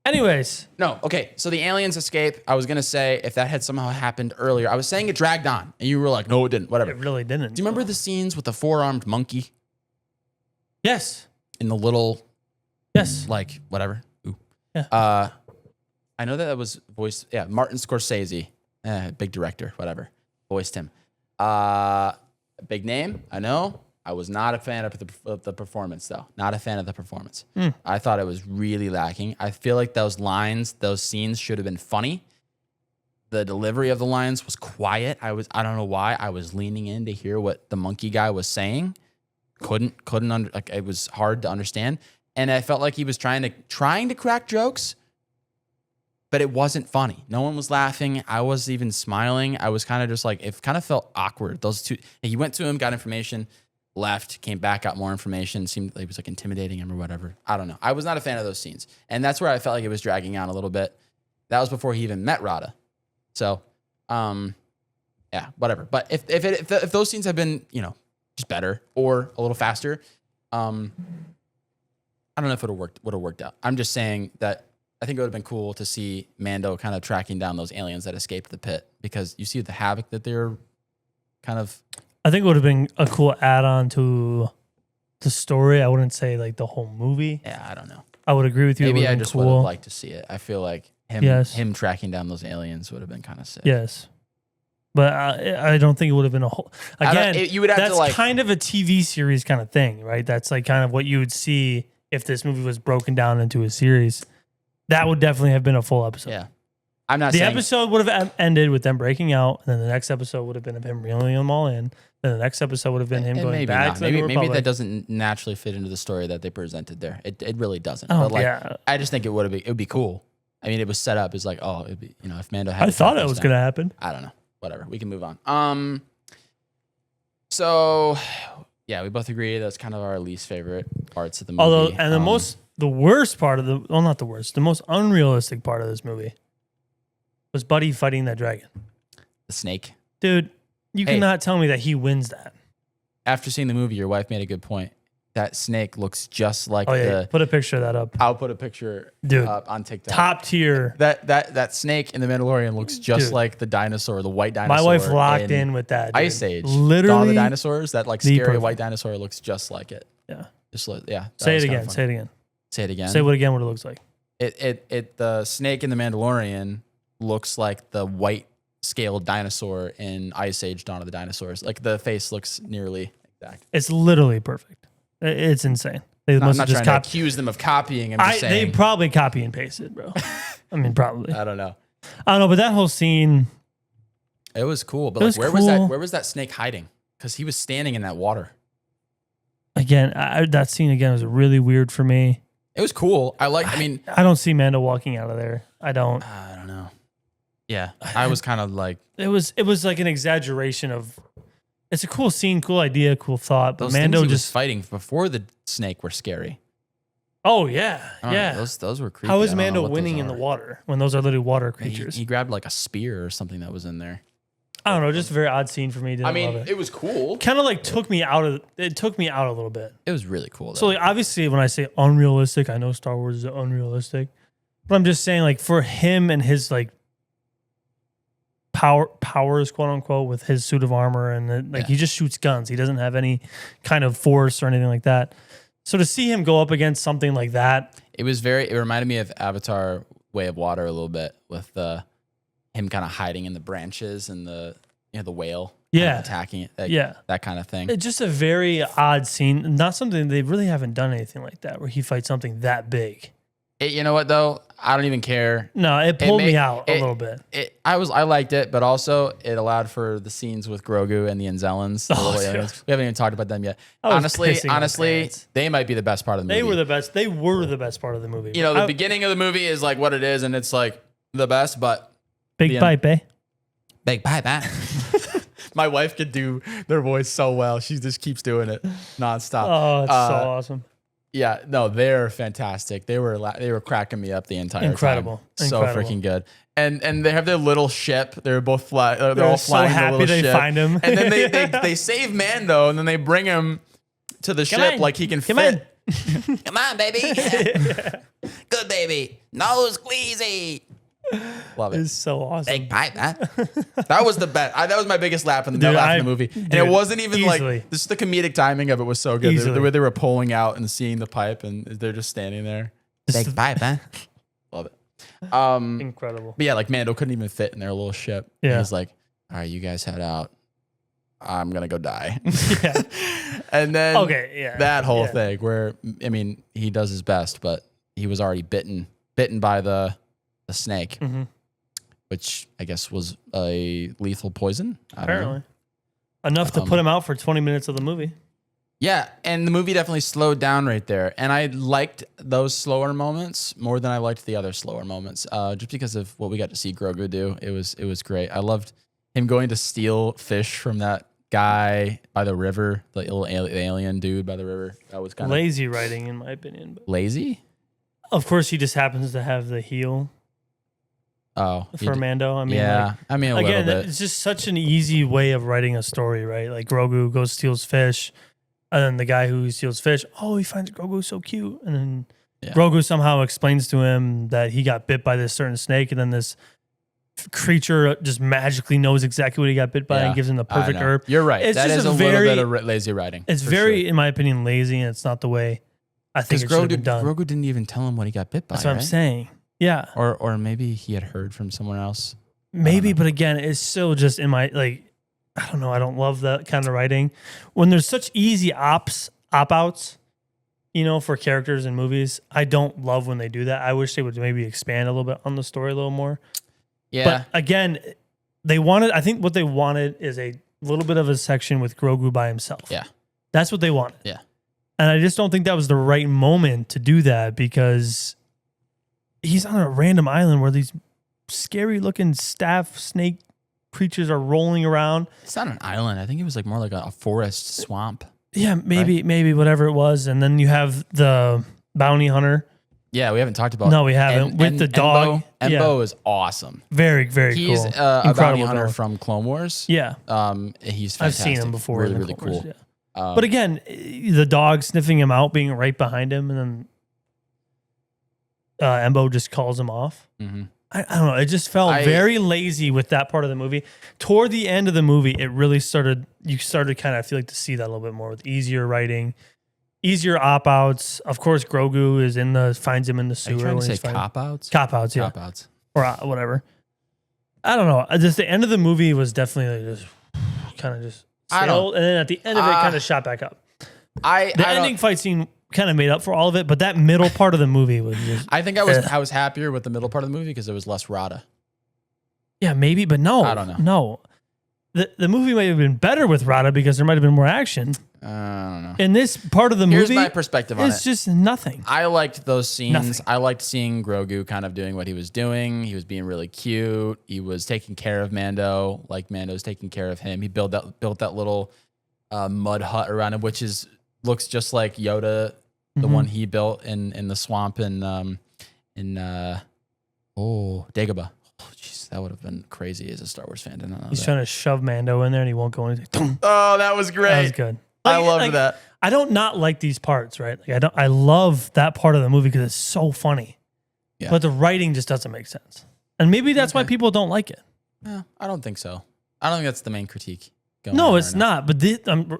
Anyways. No, okay. So the aliens escape. I was gonna say if that had somehow happened earlier. I was saying it dragged on, and you were like, "No, it didn't." Whatever. It really didn't. Do you remember the scenes with the four-armed monkey Yes. in the little, Yes. like, whatever? Ooh. Yeah. I know that was voiced. Yeah, Martin Scorsese, big director, whatever, voiced him. big name. I know. I was not a fan of the performance, though. Not a fan of the performance. I thought it was really lacking. I feel like those lines, those scenes should have been funny. The delivery of the lines was quiet. I don't know why. I was leaning in to hear what the monkey guy was saying. It was hard to understand. And I felt like he was trying to crack jokes, but it wasn't funny. No one was laughing. I was even smiling. I was kind of just like, it kind of felt awkward. Those two, he went to him, got information, left, came back, got more information. Seemed like he was like intimidating him or whatever. I don't know. I was not a fan of those scenes. And that's where I felt like it was dragging on a little bit. That was before he even met Rada. So, yeah, whatever. But if those scenes had been, just better or a little faster, I don't know if it would have worked out. I'm just saying that I think it would have been cool to see Mando kind of tracking down those aliens that escaped the pit, because you see the havoc that they're kind of. I think it would have been a cool add-on to the story. I wouldn't say like the whole movie. Yeah, I don't know. I would agree with you. Maybe I just would have liked to see it. I feel like him tracking down those aliens would have been kind of sick. Yes. But I don't think it would have been a whole. Again, you would have that's to like kind of a TV series kind of thing, right? That's like kind of what you would see if this movie was broken down into a series. That would definitely have been a full episode. Yeah, I'm not. The episode would have ended with them breaking out, and then the next episode would have been of him reeling them all in. Then the next episode would have been him going back. To maybe that doesn't naturally fit into the story that they presented there. It really doesn't. Oh, but like, yeah. I just think it would be cool. I mean, it was set up as like, oh, it'd be, if Mando had. I thought it was going to happen. I don't know. Whatever. We can move on. So yeah, we both agree that's kind of our least favorite parts of the movie. Although, and the worst part of not the worst, the most unrealistic part of this movie was Buddy fighting that dragon. The snake. Dude, you cannot tell me that he wins that. After seeing the movie, your wife made a good point. That snake looks just like put a picture of that up. I'll put a picture up on TikTok. Top tier. That snake in the Mandalorian looks just like the dinosaur, the white dinosaur. My wife locked in with that. Dude. Ice Age. Literally. Dawn of the Dinosaurs, that like scary white dinosaur looks just like it. Yeah. Say it again. Say it again. Say it again. Say what again what it looks like. The snake in the Mandalorian looks like the white scaled dinosaur in Ice Age Dawn of the Dinosaurs. Like the face looks nearly exact. It's literally perfect. It's insane. They must have just accuse them of copying. I'm just saying. They probably copy and pasted, bro. I mean, probably. I don't know. But that whole scene. It was cool. But like, where was that snake hiding? Because he was standing in that water. Again, that scene again was really weird for me. It was cool. I don't see Mando walking out of there. I don't know. Yeah. I was kind of like. It was like an exaggeration of. It's a cool scene, cool idea, cool thought. But those Mando things he just was fighting before the snake were scary. Oh yeah, yeah. Those were creepy. How is Mando winning in the water when those are literally water creatures? He grabbed like a spear or something that was in there. I don't know, just a very odd scene for me. Love it. It was cool. Kind of like took me out a little bit. It was really cool. Though. So like, obviously, when I say unrealistic, I know Star Wars is unrealistic, but I'm just saying like for him and his like powers, quote unquote, with his suit of armor and he just shoots guns. He doesn't have any kind of force or anything like that. So to see him go up against something like that, it reminded me of Avatar: Way of Water a little bit with him kind of hiding in the branches and the whale attacking it, that kind of thing. It's just a very odd scene. Not something they really haven't done anything like that where he fights something that big. You know what though? I don't even care. No, it pulled me out a little bit. I liked it, but also it allowed for the scenes with Grogu and the Anzellans. We haven't even talked about them yet. Honestly, they might be the best part of the movie. They were the best. They were the best part of the movie. The beginning of the movie is like what it is, and it's like the best. But big pipe, eh? Big pipe, eh? My wife could do their voice so well. She just keeps doing it nonstop. Oh, it's so awesome. Yeah, no, they're fantastic. They were cracking me up the entire time. Incredible. So freaking good. And they have their little ship. They're both they're all flying so happy the little they ship. find him. And then they save Mando, and then they bring him to the ship like he can fit. Come on, baby. Good baby. No squeezy. Love it. It's so awesome. Big pipe, huh? That was the best. That was my biggest laugh in the movie. And it wasn't even like just the comedic timing of it was so good. The way they were pulling out and seeing the pipe, and they're just standing there. Big pipe, huh? Love it. Incredible. But yeah, like Mando couldn't even fit in their little ship. Yeah. He's like, all right, you guys head out. I'm gonna go die. Yeah. And then that whole Yeah. thing where, I mean, he does his best, but he was already bitten by the snake, which I guess was a lethal poison. I don't know. Apparently. Enough to put him out for 20 minutes of the movie. Yeah, and the movie definitely slowed down right there. And I liked those slower moments more than I liked the other slower moments, just because of what we got to see Grogu do. It was great. I loved him going to steal fish from that guy by the river, the little alien dude by the river. That was kind of lazy writing, in my opinion. But lazy. of course, he just happens to have the heel for Mando. I mean, yeah, I mean, a little bit. It's just such an easy way of writing a story, right? Like Grogu goes steals fish, and then the guy who steals fish, he finds Grogu so cute, and then Grogu somehow explains to him that he got bit by this certain snake, and then this creature just magically knows exactly what he got bit by and gives him the perfect herb. You're right. It's that just is a little bit of lazy writing. It's very, in my opinion, lazy, and it's not the way I think it should have been done. Grogu didn't even tell him what he got bit by. That's what I'm saying. Yeah. Or maybe he had heard from someone else. Maybe, but again, it's still just in my, I don't know. I don't love that kind of writing. When there's such easy op-outs, for characters in movies, I don't love when they do that. I wish they would maybe expand a little bit on the story a little more. Yeah. But again, I think what they wanted is a little bit of a section with Grogu by himself. Yeah. That's what they wanted. Yeah. And I just don't think that was the right moment to do that because he's on a random island where these scary looking staff snake creatures are rolling around. It's not an island. I think it was more like a forest swamp. Yeah, maybe whatever it was. And then you have the bounty hunter. Yeah, we haven't talked about. No, we haven't. With the dog. Embo is awesome. Very, very cool. He's a bounty hunter from Clone Wars. Yeah. He's fantastic. I've seen him before. Really, really cool. Yeah. But again, the dog sniffing him out, being right behind him, and then Embo just calls him off. Mm-hmm. I don't know. It just felt very lazy with that part of the movie. Toward the end of the movie, it really started. You started kind of, I feel like, to see that a little bit more with easier writing, easier op-outs. Of course, Grogu finds him in the sewer. Are you trying to say cop-outs? Cop-outs, yeah. Cop-outs. Or whatever. I don't know. Just the end of the movie was definitely just kind of just sailed, and then at the end of it, kind of shot back up. The ending fight scene kind of made up for all of it, but that middle part of the movie was just. I think I was happier with the middle part of the movie because there was less Rada. Yeah, maybe, but no. I don't know. No. The movie might have been better with Rada because there might have been more action. I don't know. In this part of the movie, here's my perspective on it. It's just nothing. I liked those scenes. Nothing. I liked seeing Grogu kind of doing what he was doing. He was being really cute. He was taking care of Mando, like Mando's taking care of him. He built that little mud hut around him, which looks just like Yoda, the one he built in the swamp in Dagobah. Oh, jeez, that would have been crazy as a Star Wars fan. He's trying to shove Mando in there, and he won't go in. Oh, that was great. That was good. I loved that. I don't not like these parts, right? I love that part of the movie because it's so funny. Yeah. But the writing just doesn't make sense. And maybe that's why people don't like it. No, I don't think so. I don't think that's the main critique. No, it's not. But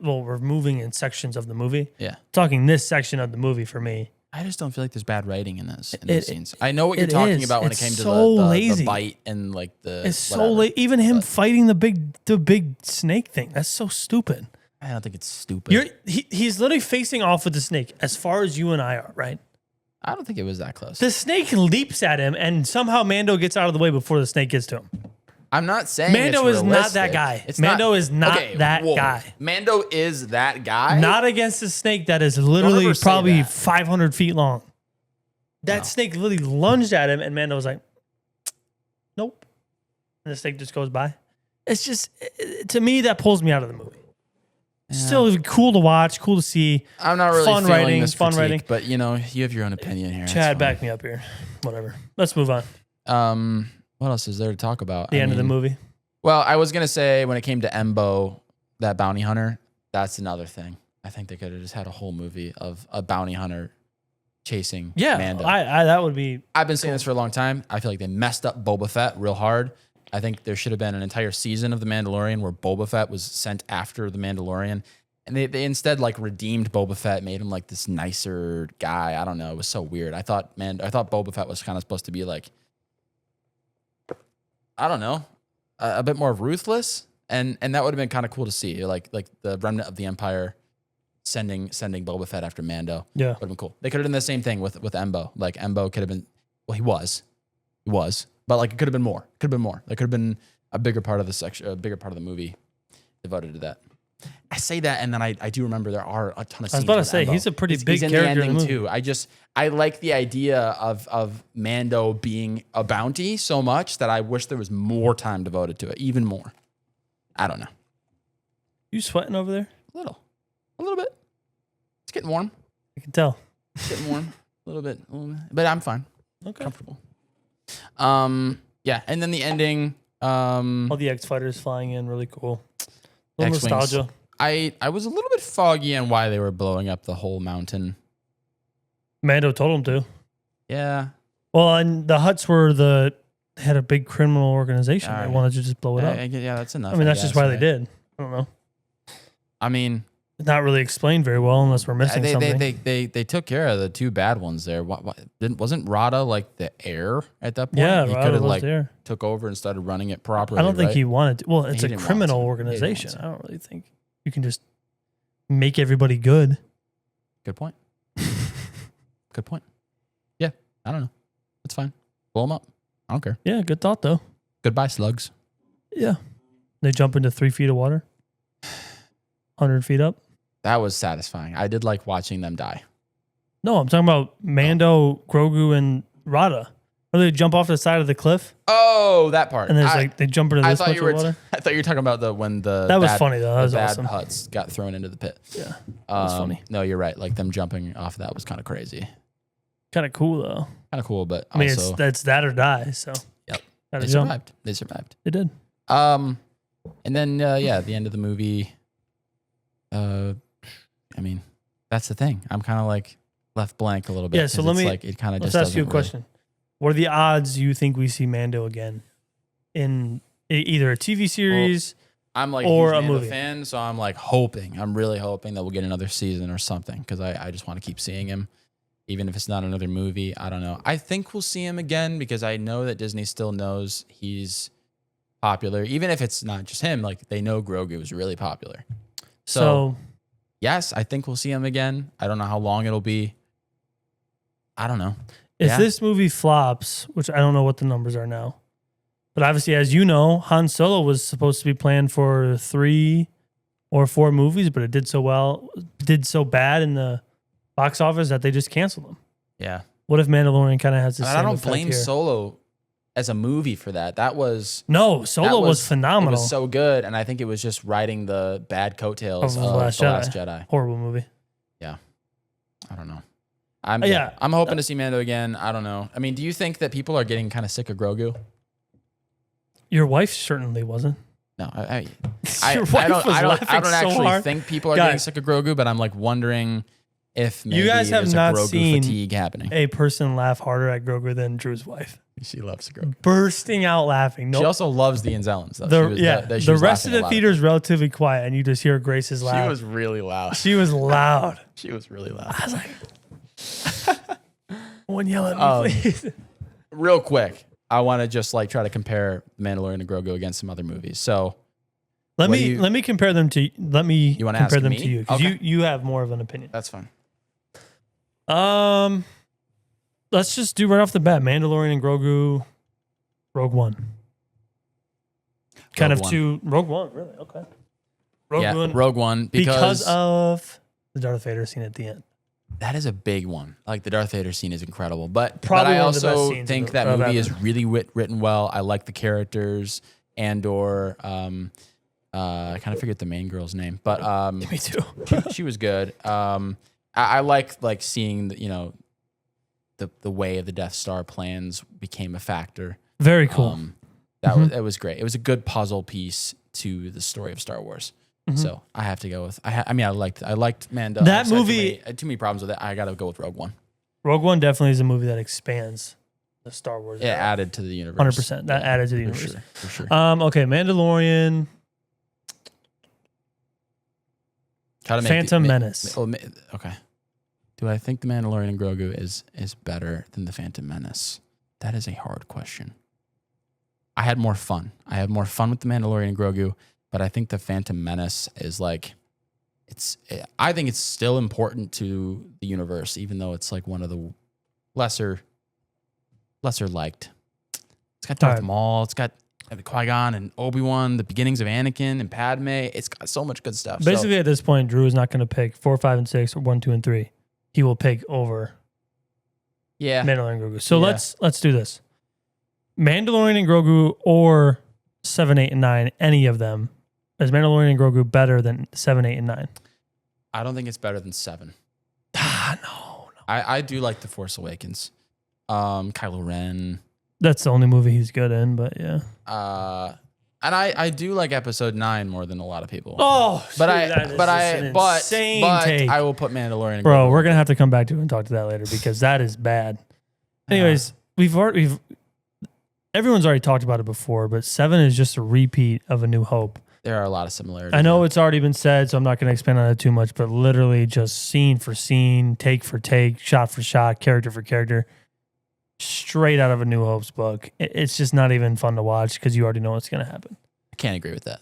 we're moving in sections of the movie. Yeah. Talking this section of the movie for me. I just don't feel like there's bad writing in those scenes. I know what you're talking about when it came to the bite and like the. It's so late. Even him fighting the big snake thing. That's so stupid. I don't think it's stupid. He's literally facing off with the snake as far as you and I are, right? I don't think it was that close. The snake leaps at him, and somehow Mando gets out of the way before the snake gets to him. I'm not saying Mando is not that guy. Mando is not that guy. Mando is that guy. Not against a snake that is literally probably 500 feet long. That snake literally lunged at him, and Mando was like, "Nope," and the snake just goes by. It's just, to me, that pulls me out of the movie. Yeah. Still cool to watch, cool to see. I'm not really fun feeling writing, this fun critique, writing. but you have your own opinion here. Chad, back me up here. Whatever. Let's move on. What else is there to talk about? The end of the movie. Well, I was gonna say when it came to Embo, that bounty hunter, that's another thing. I think they could have just had a whole movie of a bounty hunter chasing Mando. That would be. I've been saying this for a long time. I feel like they messed up Boba Fett real hard. I think there should have been an entire season of The Mandalorian where Boba Fett was sent after The Mandalorian. And they instead like redeemed Boba Fett, made him like this nicer guy. I don't know. It was so weird. I thought Boba Fett was kind of supposed to be like, I don't know, a bit more ruthless. and that would have been kind of cool to see, like the remnant of the Empire sending Boba Fett after Mando. Yeah. Would have been cool. They could have done the same thing with Embo. Like Embo could have been, well, he was, but like it could have been more. There could have been a bigger part of the section, a bigger part of the movie devoted to that. I say that, and then I do remember there are a ton of scenes. I was about to with say Embo. he's a pretty big he's in the character in ending the movie. too. I like the idea of Mando being a bounty so much that I wish there was more time devoted to it, even more. I don't know. You sweating over there? A little bit. It's getting warm. I can tell. It's getting warm. A little bit, but I'm fine. Okay. Comfortable. Yeah, and then the ending. All the X fighters flying in, really cool. A little X-Wings. nostalgia. I was a little bit foggy on why they were blowing up the whole mountain. Mando told him to. Yeah. Well, and the Hutts had a big criminal organization. They wanted to just blow it up. Yeah, that's enough. I mean, that's guess, just why right? they did. I don't know. I mean, It's not really explained very well unless we're missing something. they took care of the two bad ones there. Wasn't Rada like the heir at that point? Yeah, he Rada could have was like there. took over and started running it properly. I don't think right? he wanted to. Well, it's He a didn't want criminal to. He didn't organization. want to. I don't really think you can just make everybody good. Good point. Good point. Yeah, I don't know. It's fine. Blow them up. I don't care. Yeah, good thought though. Goodbye, slugs. Yeah. They jump into 3 feet of water. 100 feet up. That was satisfying. I did like watching them die. No, I'm talking about Mando, Grogu, and Rada. Or they jump off the side of the cliff Oh, that part. and there's they jump into I this thought much you were. of water. I thought you were talking about when the That was bad- funny though. That was the bad awesome. Hutts got thrown into the pit. Yeah. That was funny. No, you're right. Like them jumping off that was kind of crazy. Kind of cool though. Kind of cool, but I mean, also it's that or die. So Yep. gotta they jump. survived. They survived. They did. And then at the end of the movie, I mean, that's the thing. I'm kind of like left blank a little bit. Yeah, so 'cause let it's me like it kind of let's just ask you a doesn't really- question. What are the odds you think we see Mando again in either a TV series? I'm like or a a movie. fan, so I'm like hoping. I'm really hoping that we'll get another season or something because I just want to keep seeing him, even if it's not another movie. I don't know. I think we'll see him again because I know that Disney still knows he's popular, even if it's not just him. Like they know Grogu is really popular. So yes, I think we'll see him again. I don't know how long it'll be. I don't know. if this movie flops, which I don't know what the numbers are now, but obviously, as you know, Han Solo was supposed to be planned for 3 or 4 movies, but it did so bad in the box office that they just canceled them. Yeah. What if Mandalorian kind of has the And same I don't effect blame here? Solo as a movie for that. That was No, Solo that was phenomenal. It was so good, and I think it was just riding the bad coattails Of of The Last The Last Jedi. Jedi. Horrible movie. I don't know. I'm Yeah. I'm hoping to see Mando again. I don't know. I mean, do you think that people are getting kind of sick of Grogu? Your wife certainly wasn't. No, Your I wife don't. was I don't laughing so actually hard. think people are getting Guys. sick of Grogu, but I'm like wondering if maybe You guys have there's not a Grogu seen fatigue happening. A person laugh harder at Grogu than Drew's wife. She loves Grogu. Bursting out laughing. She No, also loves the Inzellans, though. the She was rest laughing of a the lot. theater is relatively quiet, and you just hear Grace's laugh. She was really loud. She was loud. She was really loud. I was like, "One yell at me, please." Real quick, I want to just like try to compare Mandalorian and Grogu against some other movies. So Let What do me you- let me compare them to. Let me You wanna compare ask them me? to you because Okay. you have more of an opinion. that's fine. Let's just do right off the bat: Mandalorian and Grogu, Rogue One. Kind Rogue of One. two Rogue One, really? Okay. Rogue One because of the Darth Vader scene at the end. that is a big one. Like the Darth Vader scene is incredible, but Probably I one of the best also scenes think of that ever. movie is really written well. I like the characters. Andor, I kind of forget the main girl's name, but Me too. she was good. I like seeing the way the Death Star plans became a factor. Very cool. That was great. It was a good puzzle piece to the story of Star Wars. Mm-hmm. So I have to go with. I liked Mando. That I just had movie- too many problems with it. I got to go with Rogue One. Rogue One definitely is a movie that expands the Star Wars. It added to the universe. 100%. That added to the for universe. sure. For sure. Okay, Mandalorian, Try to make Phantom Menace. Okay. Do I think the Mandalorian and Grogu is better than the Phantom Menace? That is a hard question. I had more fun. I had more fun with the Mandalorian and Grogu. but I think the Phantom Menace is like, I think it's still important to the universe, even though it's like one of the lesser liked. It's got Darth Maul. It's got Qui-Gon and Obi-Wan, the beginnings of Anakin and Padme. It's got so much good stuff. Basically, at this point, Drew is not going to pick 4, 5, and 6 or 1, 2, and 3. He will pick over Mandalorian and Grogu. So let's do this. Mandalorian and Grogu or 7, 8, and 9, any of them. Is Mandalorian and Grogu better than 7, 8, and 9? I don't think it's better than 7. No. I do like The Force Awakens. Kylo Ren. That's the only movie he's good in, but yeah. And I do like Episode 9 more than a lot of people. Oh, but insane take. I will put Mandalorian and Bro, Grogu. we're gonna have to come back to it and talk to that later because that is bad. Anyways, everyone's already talked about it before, but 7 is just a repeat of A New Hope. There are a lot of similarities. I know it's already been said, so I'm not going to expand on it too much, but literally just scene for scene, take for take, shot for shot, character for character, straight out of A New Hope's book. It's just not even fun to watch because you already know what's going to happen. I can't agree with that.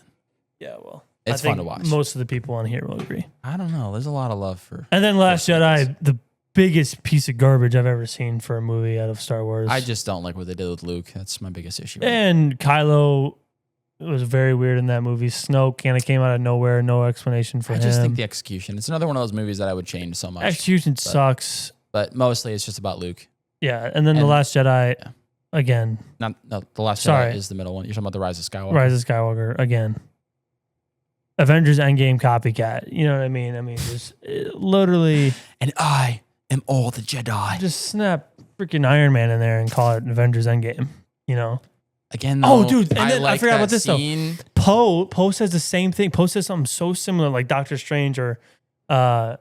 Yeah, well, it's fun to watch. Most of the people on here will agree. I don't know. There's a lot of love for. And then Last Jedi, the biggest piece of garbage I've ever seen for a movie out of Star Wars. I just don't like what they did with Luke. That's my biggest issue. And Kylo. It was very weird in that movie. Snoke kind of came out of nowhere, no explanation for him. I just think the execution. It's another one of those movies that I would change so much. Execution sucks. But mostly it's just about Luke. Yeah, and then The Last Jedi, again. No, The Last Jedi is the middle one. You're talking about The Rise of Skywalker. Rise of Skywalker, again. Avengers Endgame copycat. You know what I mean? I mean, just literally. And I am all the Jedi. Just snap freaking Iron Man in there and call it Avengers Endgame, you know? Again, though, dude, and then I forgot about this scene. though. Poe says the same thing. Poe says something so similar, like Doctor Strange, or right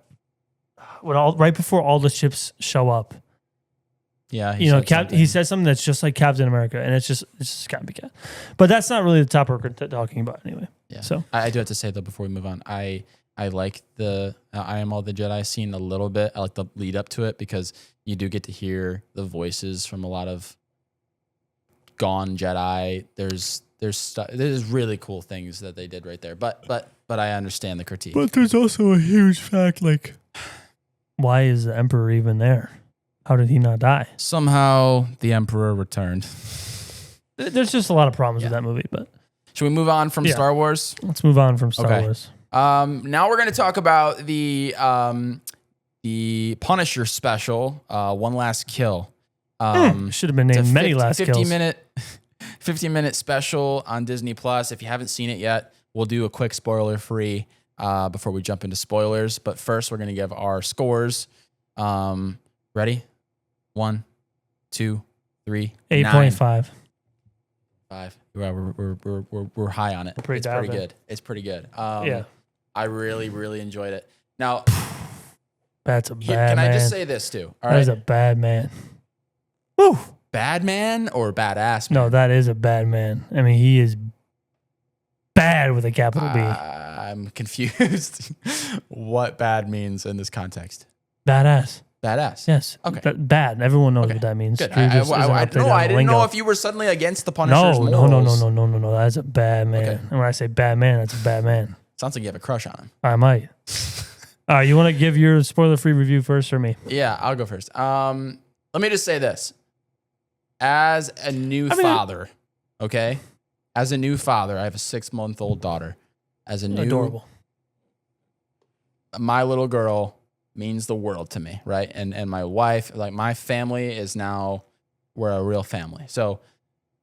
before all the ships show up. Yeah, he says something that's just like Captain America, and it's just copycat. But that's not really the topic we're talking about anyway. Yeah. So I do have to say though before we move on, I like the I Am All the Jedi scene a little bit. I like the lead up to it because you do get to hear the voices from a lot of gone Jedi. There's really cool things that they did right there. But I understand the critique. But there's also a huge fact, like, why is the Emperor even there? How did he not die? Somehow the Emperor returned. There's just a lot of problems with that movie. But should we move on from Star Wars? Let's move on from Star Wars. Now we're going to talk about the Punisher special, One Last Kill. Should have been named Many Last Kills. 15-minute special on Disney Plus. If you haven't seen it yet, we'll do a quick spoiler-free before we jump into spoilers. But first, we're going to give our scores. Ready? 1, 2, 3, 8.5. 5. We're high on it. It's pretty good. It's pretty good. Yeah. I really, really enjoyed it. Now, that's a bad man. Can I just say this too? All right. That is a bad man. Woo. Bad man or badass man? No, that is a bad man. I mean, he is bad with a capital B. I'm confused what bad means in this context. Badass. Badass. Yes. Okay. Bad. Everyone knows what that means. Good. I didn't know if you were suddenly against the Punisher's morals. No. That's a bad man. Okay. And when I say bad man, that's a bad man. Sounds like you have a crush on him. I might. All right, you want to give your spoiler-free review first or me? Yeah, I'll go first. Let me just say this. As a new father, okay? As a new father, I have a 6-month-old daughter. As a new... Adorable. My little girl means the world to me, right? And my wife, like my family is now, we're a real family. So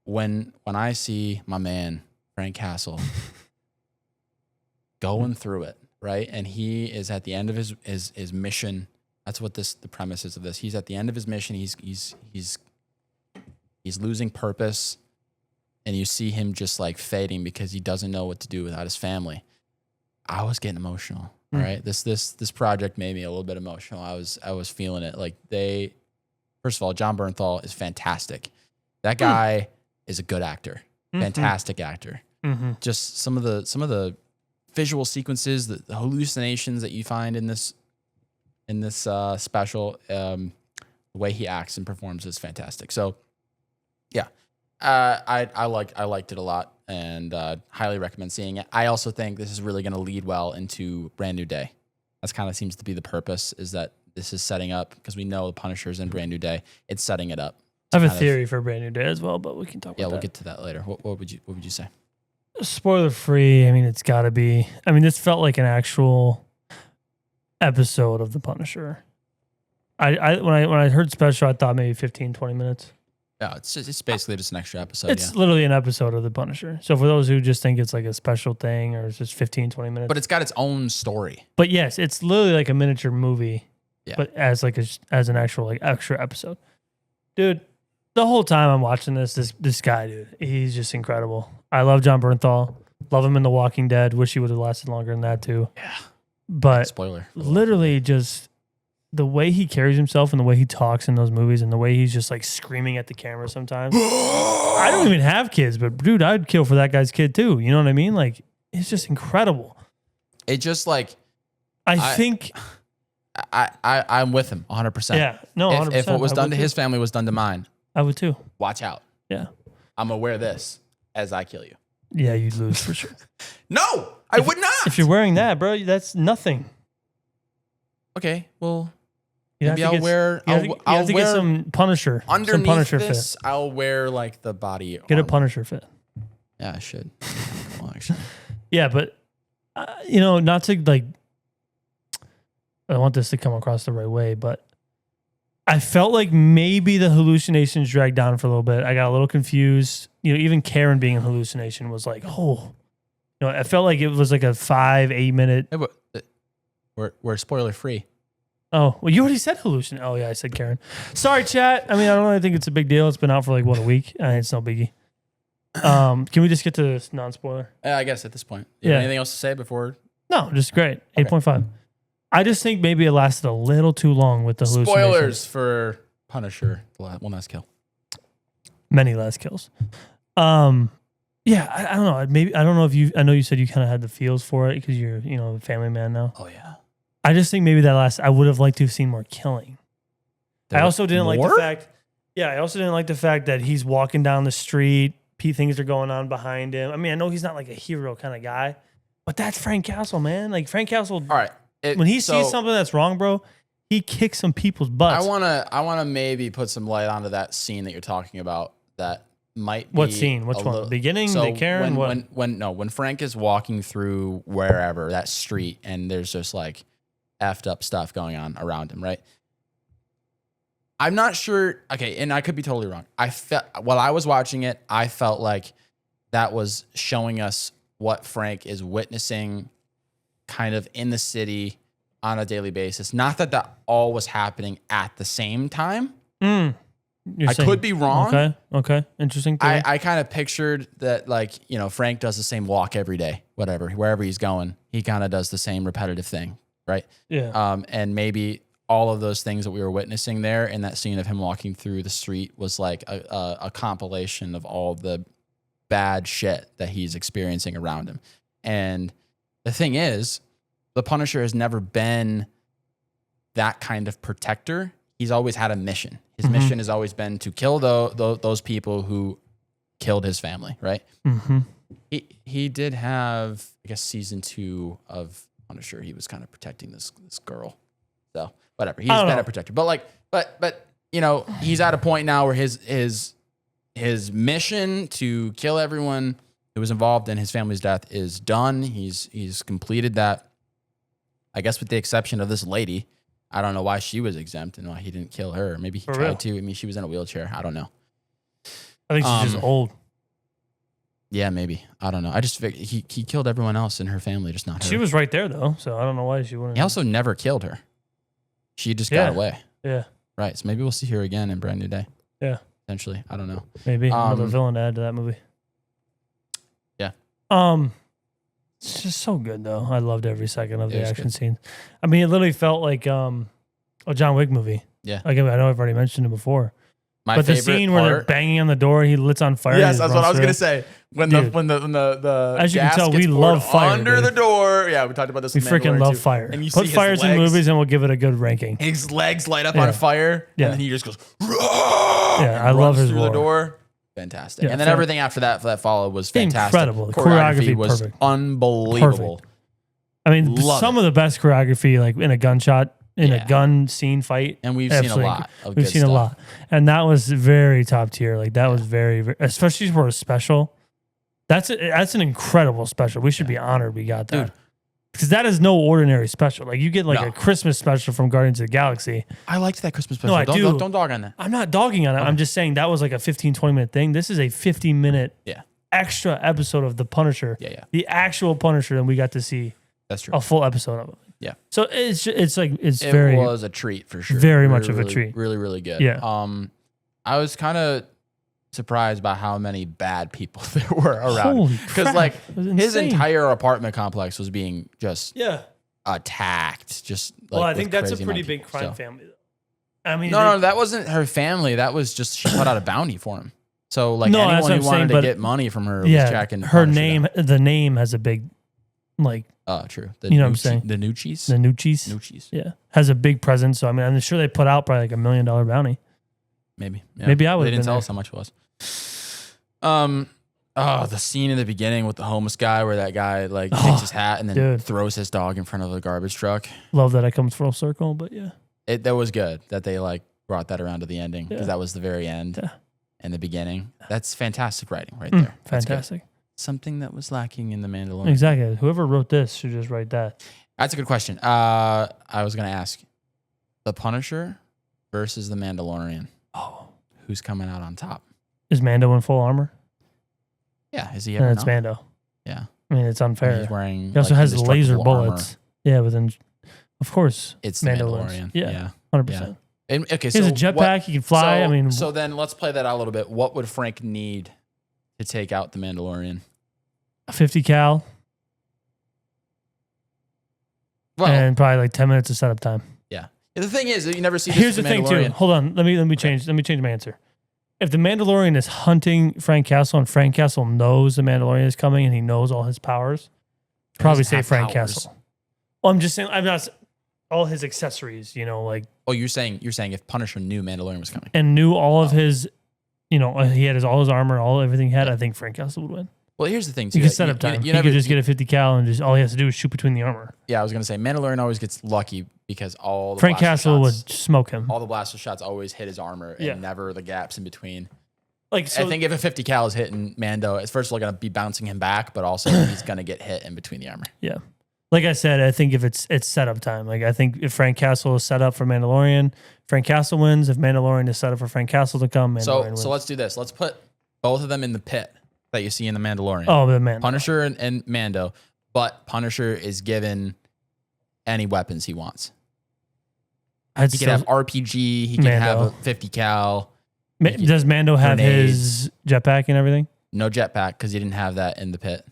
when I see my man, Frank Castle, going through it, right? And he is at the end of his mission. That's what the premise is of this. He's at the end of his mission. He's losing purpose, and you see him just like fading because he doesn't know what to do without his family. I was getting emotional. All right. This project made me a little bit emotional. I was feeling it. Like first of all, John Bernthal is fantastic. That guy is a good actor. Fantastic actor. Just some of the visual sequences, the hallucinations that you find in this special, the way he acts and performs is fantastic. So yeah, I liked it a lot. and highly recommend seeing it. I also think this is really going to lead well into Brand New Day. That's kind of seems to be the purpose, is that this is setting up, because we know the Punisher's in Brand New Day. It's setting it up. I have a theory for Brand New Day as well, but we can talk about that. Yeah, we'll get to that later. What would you say? Spoiler free. I mean, it's got to be. I mean, this felt like an actual episode of The Punisher. When I heard special, I thought maybe 15, 20 minutes. Yeah, it's basically just an extra episode. It's literally an episode of The Punisher. So for those who just think it's like a special thing or it's just 15, 20 minutes. But it's got its own story. But yes, it's literally like a miniature movie. Yeah. But as like as an actual like extra episode. Dude, the whole time I'm watching this guy, dude, he's just incredible. I love John Bernthal. Love him in The Walking Dead. Wish he would have lasted longer than that too. Yeah. But spoiler. Literally just the way he carries himself and the way he talks in those movies and the way he's just like screaming at the camera sometimes. I don't even have kids, but dude, I'd kill for that guy's kid too. You know what I mean? Like, it's just incredible. It just like I think I'm with him 100%. Yeah. No, 100%. If what was done to his family was done to mine, I would too. Watch out. Yeah. I'm gonna wear this as I kill you. Yeah, you'd lose for sure. No, I would not. If you're wearing that, bro, that's nothing. Okay, well, you maybe I'll wear. I'll get some Punisher. Underneath some Punisher this, fit. I'll wear like the body. Get a Punisher fit. Yeah, I should. Well, actually. Yeah, but you know, not to like. I want this to come across the right way, but I felt like maybe the hallucinations dragged down for a little bit. I got a little confused. You know, even Karen being a hallucination was like, oh, you know, I felt like it was like a 5-8 minute. Yeah, but we're spoiler free. Oh, well, you already said hallucination. Oh yeah, I said Karen. Sorry, chat. I mean, I don't really think it's a big deal. It's been out for like what, a week. It's no biggie. Can we just get to this non-spoiler? I guess at this point. You have anything else to say before? No, just great. 8.5. I just think maybe it lasted a little too long with the hallucinations. Spoilers for Punisher. One last kill. Many last kills. Yeah, I don't know. Maybe I don't know if you. I know you said you kind of had the feels for it because you're, you know, a family man now. Oh yeah. I just think maybe that last. I would have liked to have seen more killing. I also didn't like the fact. Yeah, I also didn't like the fact that he's walking down the street. Things are going on behind him. I mean, I know he's not like a hero kind of guy, but that's Frank Castle, man. Like Frank Castle. All right. When he sees something that's wrong, bro, he kicks some people's butts. I wanna maybe put some light onto that scene that you're talking about. That might be what scene? Which one? The beginning? So the Karen? When Frank is walking through wherever that street and there's just like effed up stuff going on around him, right? I'm not sure. Okay, and I could be totally wrong. While I was watching it, I felt like that was showing us what Frank is witnessing kind of in the city on a daily basis. Not that all was happening at the same time. Could be wrong. Okay. Interesting. I kind of pictured that, like, you know, Frank does the same walk every day, wherever he's going, he kind of does the same repetitive thing, right? Yeah. And maybe all of those things that we were witnessing there in that scene of him walking through the street was like a compilation of all the bad shit that he's experiencing around him. And the thing is, the Punisher has never been that kind of protector. He's always had a mission. His mission has always been to kill those people who killed his family, right? Mm-hmm. He did have, I guess, season 2 of Punisher. He was kind of protecting this girl. So whatever, he's been a protector. But you know, he's at a point now where his mission to kill everyone who was involved in his family's death is done. He's completed that. I guess with the exception of this lady. I don't know why she was exempt and why he didn't kill her. Maybe he tried to. I mean, she was in a wheelchair. I don't know. I think she's just old. Yeah, maybe. I don't know. I just figured he killed everyone else in her family, just not her. She was right there though, so I don't know why she wouldn't. He also never killed her. She just got away. Yeah. Right. So maybe we'll see her again in Brand New Day. Yeah. Potentially. I don't know. Maybe another villain to add to that movie. Yeah. It's just so good though. I loved every second of the action scenes. I mean, it literally felt like a John Wick movie. Yeah. Like, I know I've already mentioned it before. But the scene where they're banging on the door, he lits on fire. Yes, that's what I was gonna say. When the as you can gas tell, gets we love fire under the door. Yeah, we talked about this. We freaking love fire. And you put fires in movies, and we'll give it a good ranking. His legs light up on fire, and then he just goes. Yeah, I love his through roar. the door. fantastic. Yeah, and then everything after that followed was fantastic. Incredible. The choreography was perfect. unbelievable. Perfect. I mean, some of the best choreography, like in a gunshot, in a gun scene fight. And we've seen a lot. We've seen a lot. And that was very top tier. Like that was very, very, especially for a special. That's an incredible special. We should be honored we got that. Dude. Because that is no ordinary special. Like you get like a Christmas special from Guardians of the Galaxy. I liked that Christmas special. No, don't dog on that. I'm not dogging on it. I'm just saying that was like a 15, 20-minute thing. This is a 50-minute extra episode of The Punisher. Yeah. The actual Punisher, and we got to see That's true. a full episode of it. Yeah. So it It was a treat for sure. Very much of a treat. Really, really good. Yeah. I was kind of surprised by how many bad people there were around. Because like his entire apartment complex was being just attacked. Just like, I think that's a pretty big crime family. I mean, no, that wasn't her family. That was just she put out a bounty for him. So like anyone who wanted to get money from her was tracking her name. The name has a big like. Oh, true. You know what I'm saying? The Nucci's? The Nucci's. Yeah. Has a big presence. So, I mean, I'm sure they put out probably like $1 million bounty. Maybe. Yeah. Maybe I would. They didn't tell us how much it was. The scene in the beginning with the homeless guy where that guy like takes his hat and then throws his dog in front of a garbage truck. Love that it comes full circle, but yeah. That was good that they like brought that around to the ending because that was the very end and the beginning. That's fantastic writing right there. Fantastic. Something that was lacking in The Mandalorian. Exactly. Whoever wrote this should just write that. That's a good question. I was going to ask The Punisher versus The Mandalorian. Oh. Who's coming out on top? Is Mando in full armor? Yeah. Is he ever? And it's Mando. Yeah. I mean, it's unfair. He's wearing. He also has laser bullets. Armor. Yeah, but then, of course, it's The Mandalorian. Yeah. 100%. And, okay, he has a jetpack. He can fly. So then let's play that out a little bit. What would Frank need to take out The Mandalorian? A 50 cal. Well, and probably like 10 minutes of setup time. Yeah. The thing is, you never see this. Here's the thing too. Hold on. Let me change my answer. If the Mandalorian is hunting Frank Castle and Frank Castle knows the Mandalorian is coming and he knows all his powers, probably say Frank Castle. Well, I'm just saying, I'm not all his accessories, like. Oh, you're saying if Punisher knew Mandalorian was coming and knew all of his, he had all his armor, everything he had. I think Frank Castle would win. Well, here's the thing too. You can set up time. He could just get a 50 cal and just all he has to do is shoot between the armor. Yeah, I was gonna say Mandalorian always gets lucky because all the Frank Castle would smoke him. All the blaster shots always hit his armor and never the gaps in between. Like so, I think if a 50 cal is hitting Mando, it's first of all gonna be bouncing him back, but also he's gonna get hit in between the armor. Yeah. Like I said, I think if it's setup time. Like I think if Frank Castle is set up for Mandalorian, Frank Castle wins. If Mandalorian is set up for Frank Castle to come, Mandalorian wins. So let's do this. Let's put both of them in the pit that you see in The Mandalorian. Oh, the Mando. Punisher and Mando, but Punisher is given any weapons he wants. He can have RPG. He can have a 50 cal. Does Mando have his jetpack and everything? No jetpack because he didn't have that in the pit.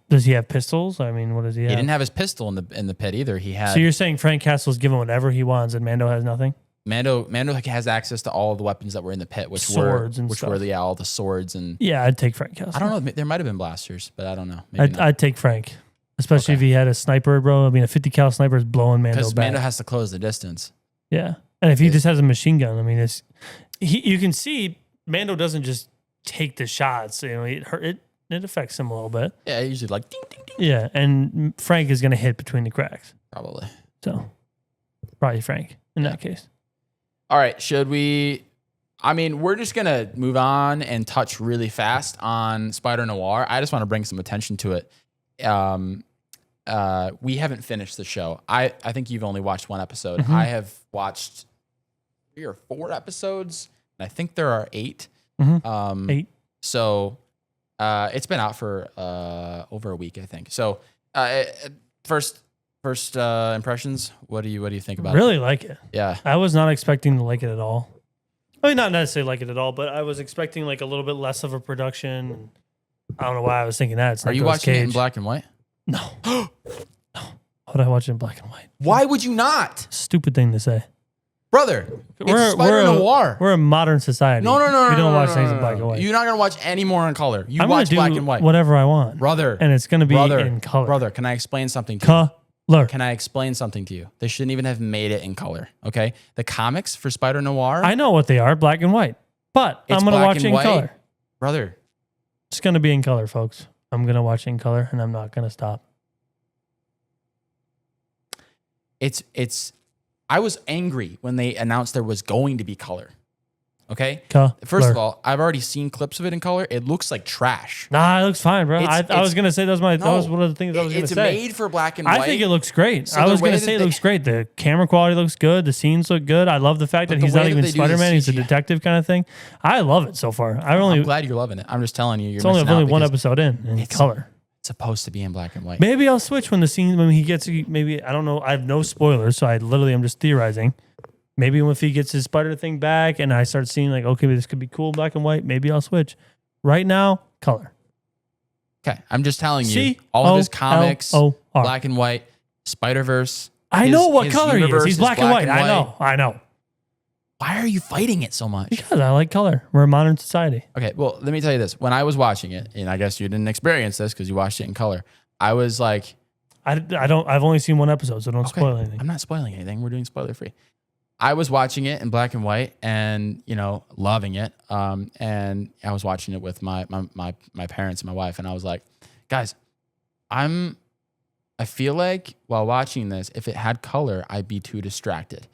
Does he have pistols? I mean, what does he have? He didn't have his pistol in the pit either. He had. So you're saying Frank Castle's given whatever he wants and Mando has nothing? Mando has access to all of the weapons that were in the pit, which were all the swords and. Yeah, I'd take Frank Castle. I don't know. There might have been blasters, but I don't know. I'd take Frank, especially if he had a sniper, bro. I mean, a 50 cal sniper is blowing Mando back. Because Mando has to close the distance. Yeah, and if he just has a machine gun, I mean, you can see Mando doesn't just take the shots. It affects him a little bit. Yeah, usually like ding ding ding. Yeah, and Frank is gonna hit between the cracks. Probably. So, probably Frank in that case. All right, we're just going to move on and touch really fast on Spider Noir. I just want to bring some attention to it. We haven't finished the show. I think you've only watched one episode. Mm-hmm. I have watched 3 or 4 episodes, and I think there are 8. 8. So it's been out for over a week, I think. So first impressions, what do you think about it? Really like it. Yeah. I was not expecting to like it at all. I mean, not necessarily like it at all, but I was expecting like a little bit less of a production. I don't know why I was thinking that. Are you watching it in black and white? No. No. Why would I watch it in black and white? Why would you not? Stupid thing to say. Brother, it's Spider Noir. We're a modern society. No. We don't watch things in black and white. You're not going to watch any more in color. You watch black and white. Whatever I want. Brother. And it's going to be in color. Brother, can I explain something to you? Color. Can I explain something to you? They shouldn't even have made it in color, okay? The comics for Spider Noir. I know what they are, black and white. But It's I'm going to black watch and it in white. color. Brother, It's going to be in color, folks. I'm going to watch it in color, and I'm not going to stop. it's I was angry when they announced there was going to be color. Okay? Color. First of all, I've already seen clips of it in color. It looks like trash. Nah, it looks fine, bro. I was going to say that was one of the things I was going to It's say. made for black and white. I think it looks great. So I the was going way to that say it they- looks great. The camera quality looks good. The scenes look good. I love the fact But that the he's way not that even they do the Spider-Man. He's a CGI detective kind of thing. I love it so far. I'm glad you're loving it. I'm just telling you, you're It's only missing out one because episode in color. It's supposed to be in black and white. Maybe I'll switch when he gets, maybe, I don't know. I have no spoilers, so I'm just theorizing. Maybe if he gets his spider thing back and I start seeing like, okay, this could be cool black and white, maybe I'll switch. Right now, color. Okay, I'm just telling you, all of his comics, C-O-L-O-R. black and white, Spider-Verse. I know what his color he is. universe He's black and white. I know. Why are you fighting it so much? Because I like color. We're a modern society. Okay, well, let me tell you this. When I was watching it, and I guess you didn't experience this because you watched it in color, I was like, I've only seen one episode, so don't spoil anything. I'm not spoiling anything. We're doing spoiler free. I was watching it in black and white and, loving it. And I was watching it with my parents and my wife. And I was like, guys, I feel like while watching this, if it had color, I'd be too distracted.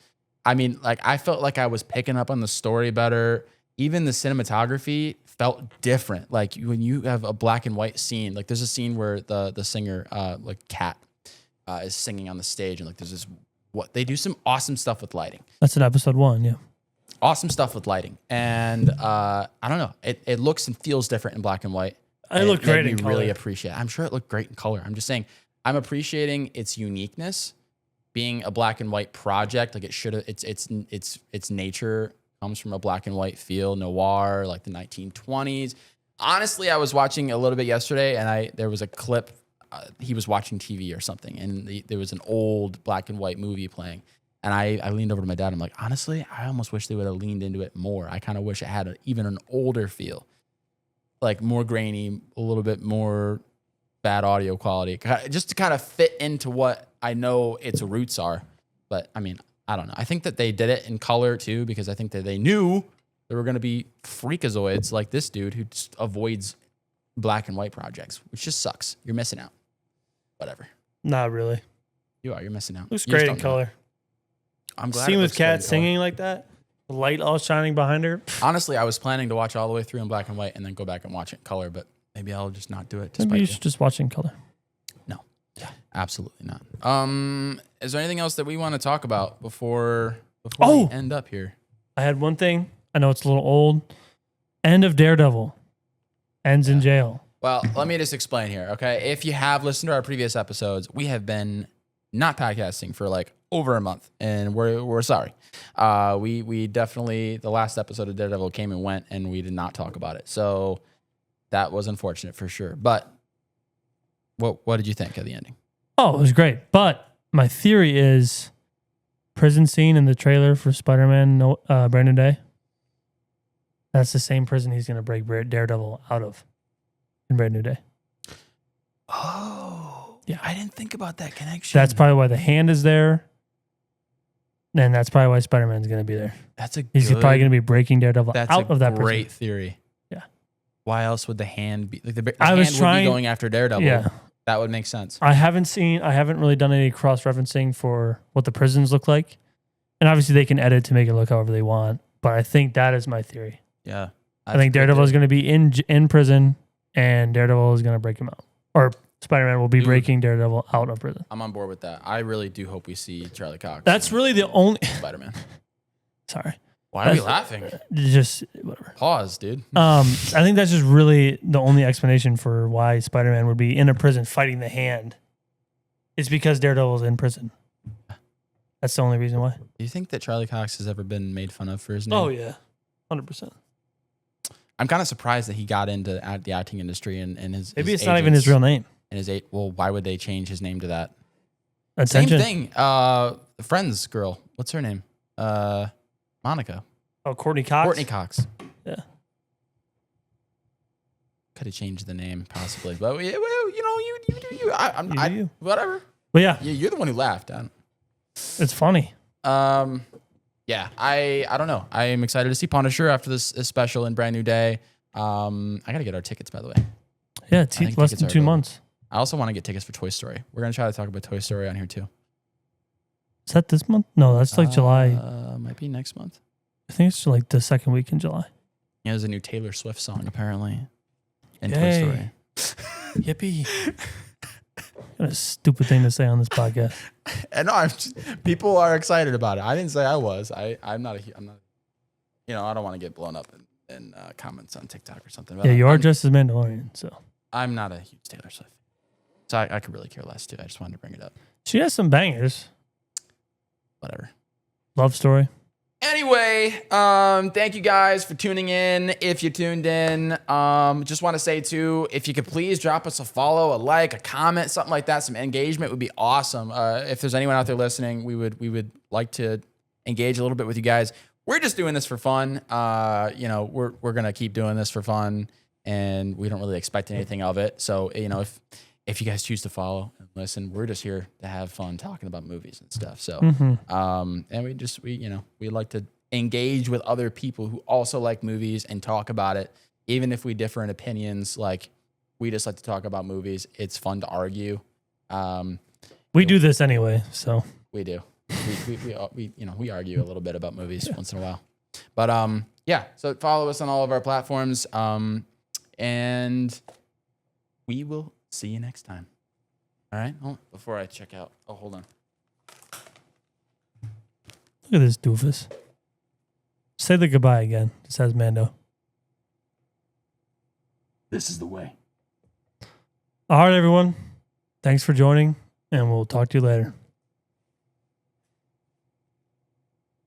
I mean, like, I felt like I was picking up on the story better. Even the cinematography felt different. Like when you have a black and white scene, like there's a scene where the singer, like Cat, is singing on the stage. And like, there's this, they do some awesome stuff with lighting. That's in episode 1, yeah. Awesome stuff with lighting. And I don't know. It looks and feels different in black and white. It looked great in color. Really appreciate it. I'm sure it looked great in color. I'm just saying, I'm appreciating its uniqueness. Being a black and white project, like it should have, its nature comes from a black and white feel, noir, like the 1920s. Honestly, I was watching a little bit yesterday, and there was a clip. He was watching TV or something, and there was an old black and white movie playing. And I leaned over to my dad. I'm like, honestly, I almost wish they would have leaned into it more. I kind of wish it had even an older feel, like more grainy, a little bit more bad audio quality, just to kind of fit into what I know its roots are. But I mean, I don't know. I think that they did it in color too, because I think that they knew there were going to be freakazoids like this dude who just avoids black and white projects, which just sucks. You're missing out. Whatever. Not really. You are. You're missing out. Looks You just great in don't know. color. I'm glad. Scene it with looks good in Kat color. singing like that, the light all shining behind her. Honestly, I was planning to watch all the way through in black and white and then go back and watch it in color, but maybe I'll just not do it. Maybe you should just watch in color. No. Yeah. Absolutely not. Is there anything else that we want to talk about before we end up here? I had one thing. I know it's a little old. End of Daredevil. Ends in jail. Well, let me just explain here, okay? If you have listened to our previous episodes, we have been not podcasting for like over a month, and we're sorry. We definitely, the last episode of Daredevil came and went, and we did not talk about it. So that was unfortunate for sure. But what did you think of the ending? Oh, it was great. But my theory is prison scene in the trailer for Spider-Man Brand New Day. That's the same prison he's going to break Daredevil out of in Brand New Day. Oh, yeah. I didn't think about that connection. That's probably why the hand is there. And that's probably why Spider-Man's going to be there. He's probably going to be breaking Daredevil out of that prison. Great theory. Yeah. Why else would the hand be? Like the I hand was would trying- be going after Daredevil. Yeah. That would make sense. I haven't really done any cross-referencing for what the prisons look like. And obviously they can edit to make it look however they want. But I think that is my theory. Yeah. I think Daredevil is going to be in prison and Daredevil is going to break him out. Or Spider-Man will be breaking Daredevil out of prison. I'm on board with that. I really do hope we see Charlie Cox. That's really the only... Spider-Man. Sorry. Why are we laughing? Just whatever. Pause, dude. I think that's just really the only explanation for why Spider-Man would be in a prison fighting the hand. It's because Daredevil's in prison. That's the only reason why. Do you think that Charlie Cox has ever been made fun of for his name? Oh, yeah. 100%. I'm kind of surprised that he got into the acting industry and his Maybe his it's not even his real name. And well, why would they change his name to that? Attention. Same thing. The Friends girl. What's her name? Monica. Oh, Courtney Cox? Courtney Cox. Yeah. Could have changed the name possibly, but well, you do you. You. Whatever. But yeah, You're the one who laughed. it's funny. All yeah, I don't know. I am excited to see Punisher after this special and Brand New Day. I gotta get our tickets, by the way. Yeah, it's I think less tickets than are 2 available. months. I also want to get tickets for Toy Story. We're gonna try to talk about Toy Story on here too. Is that this month? No, that's like July. Might be next month. I think it's like the second week in July. Yeah, there's a new Taylor Swift song apparently in Toy Yay. Story. Yippee. What a stupid thing to say on this podcast. And no, people are excited about it. I didn't say I was. I'm not. You know, I don't want to get blown up in comments on TikTok or something. But Yeah, you are just as Mandalorian, so. I'm not a huge Taylor Swift fan. So I could really care less too. I just wanted to bring it up. She has some bangers. Whatever. Love Story. Anyway, thank you guys for tuning in. If you tuned in, just want to say too, if you could please drop us a follow, a like, a comment, something like that. Some engagement would be awesome. If there's anyone out there listening, we would like to engage a little bit with you guys. We're just doing this for fun. You know, we're gonna keep doing this for fun, and we don't really expect anything of it. So, you know, if you guys choose to follow and listen, we're just here to have fun talking about movies and stuff. So, and we like to engage with other people who also like movies and talk about it, even if we differ in opinions. Like, we just like to talk about movies. It's fun to argue. We do this anyway, so. We do. We argue a little bit about movies once in a while. But yeah, so follow us on all of our platforms. And we will see you next time. All right. Oh, before I check out. Oh, hold on. Look at this doofus. Say the goodbye again. It says Mando. This is the way. All right, everyone. Thanks for joining, and we'll talk to you later.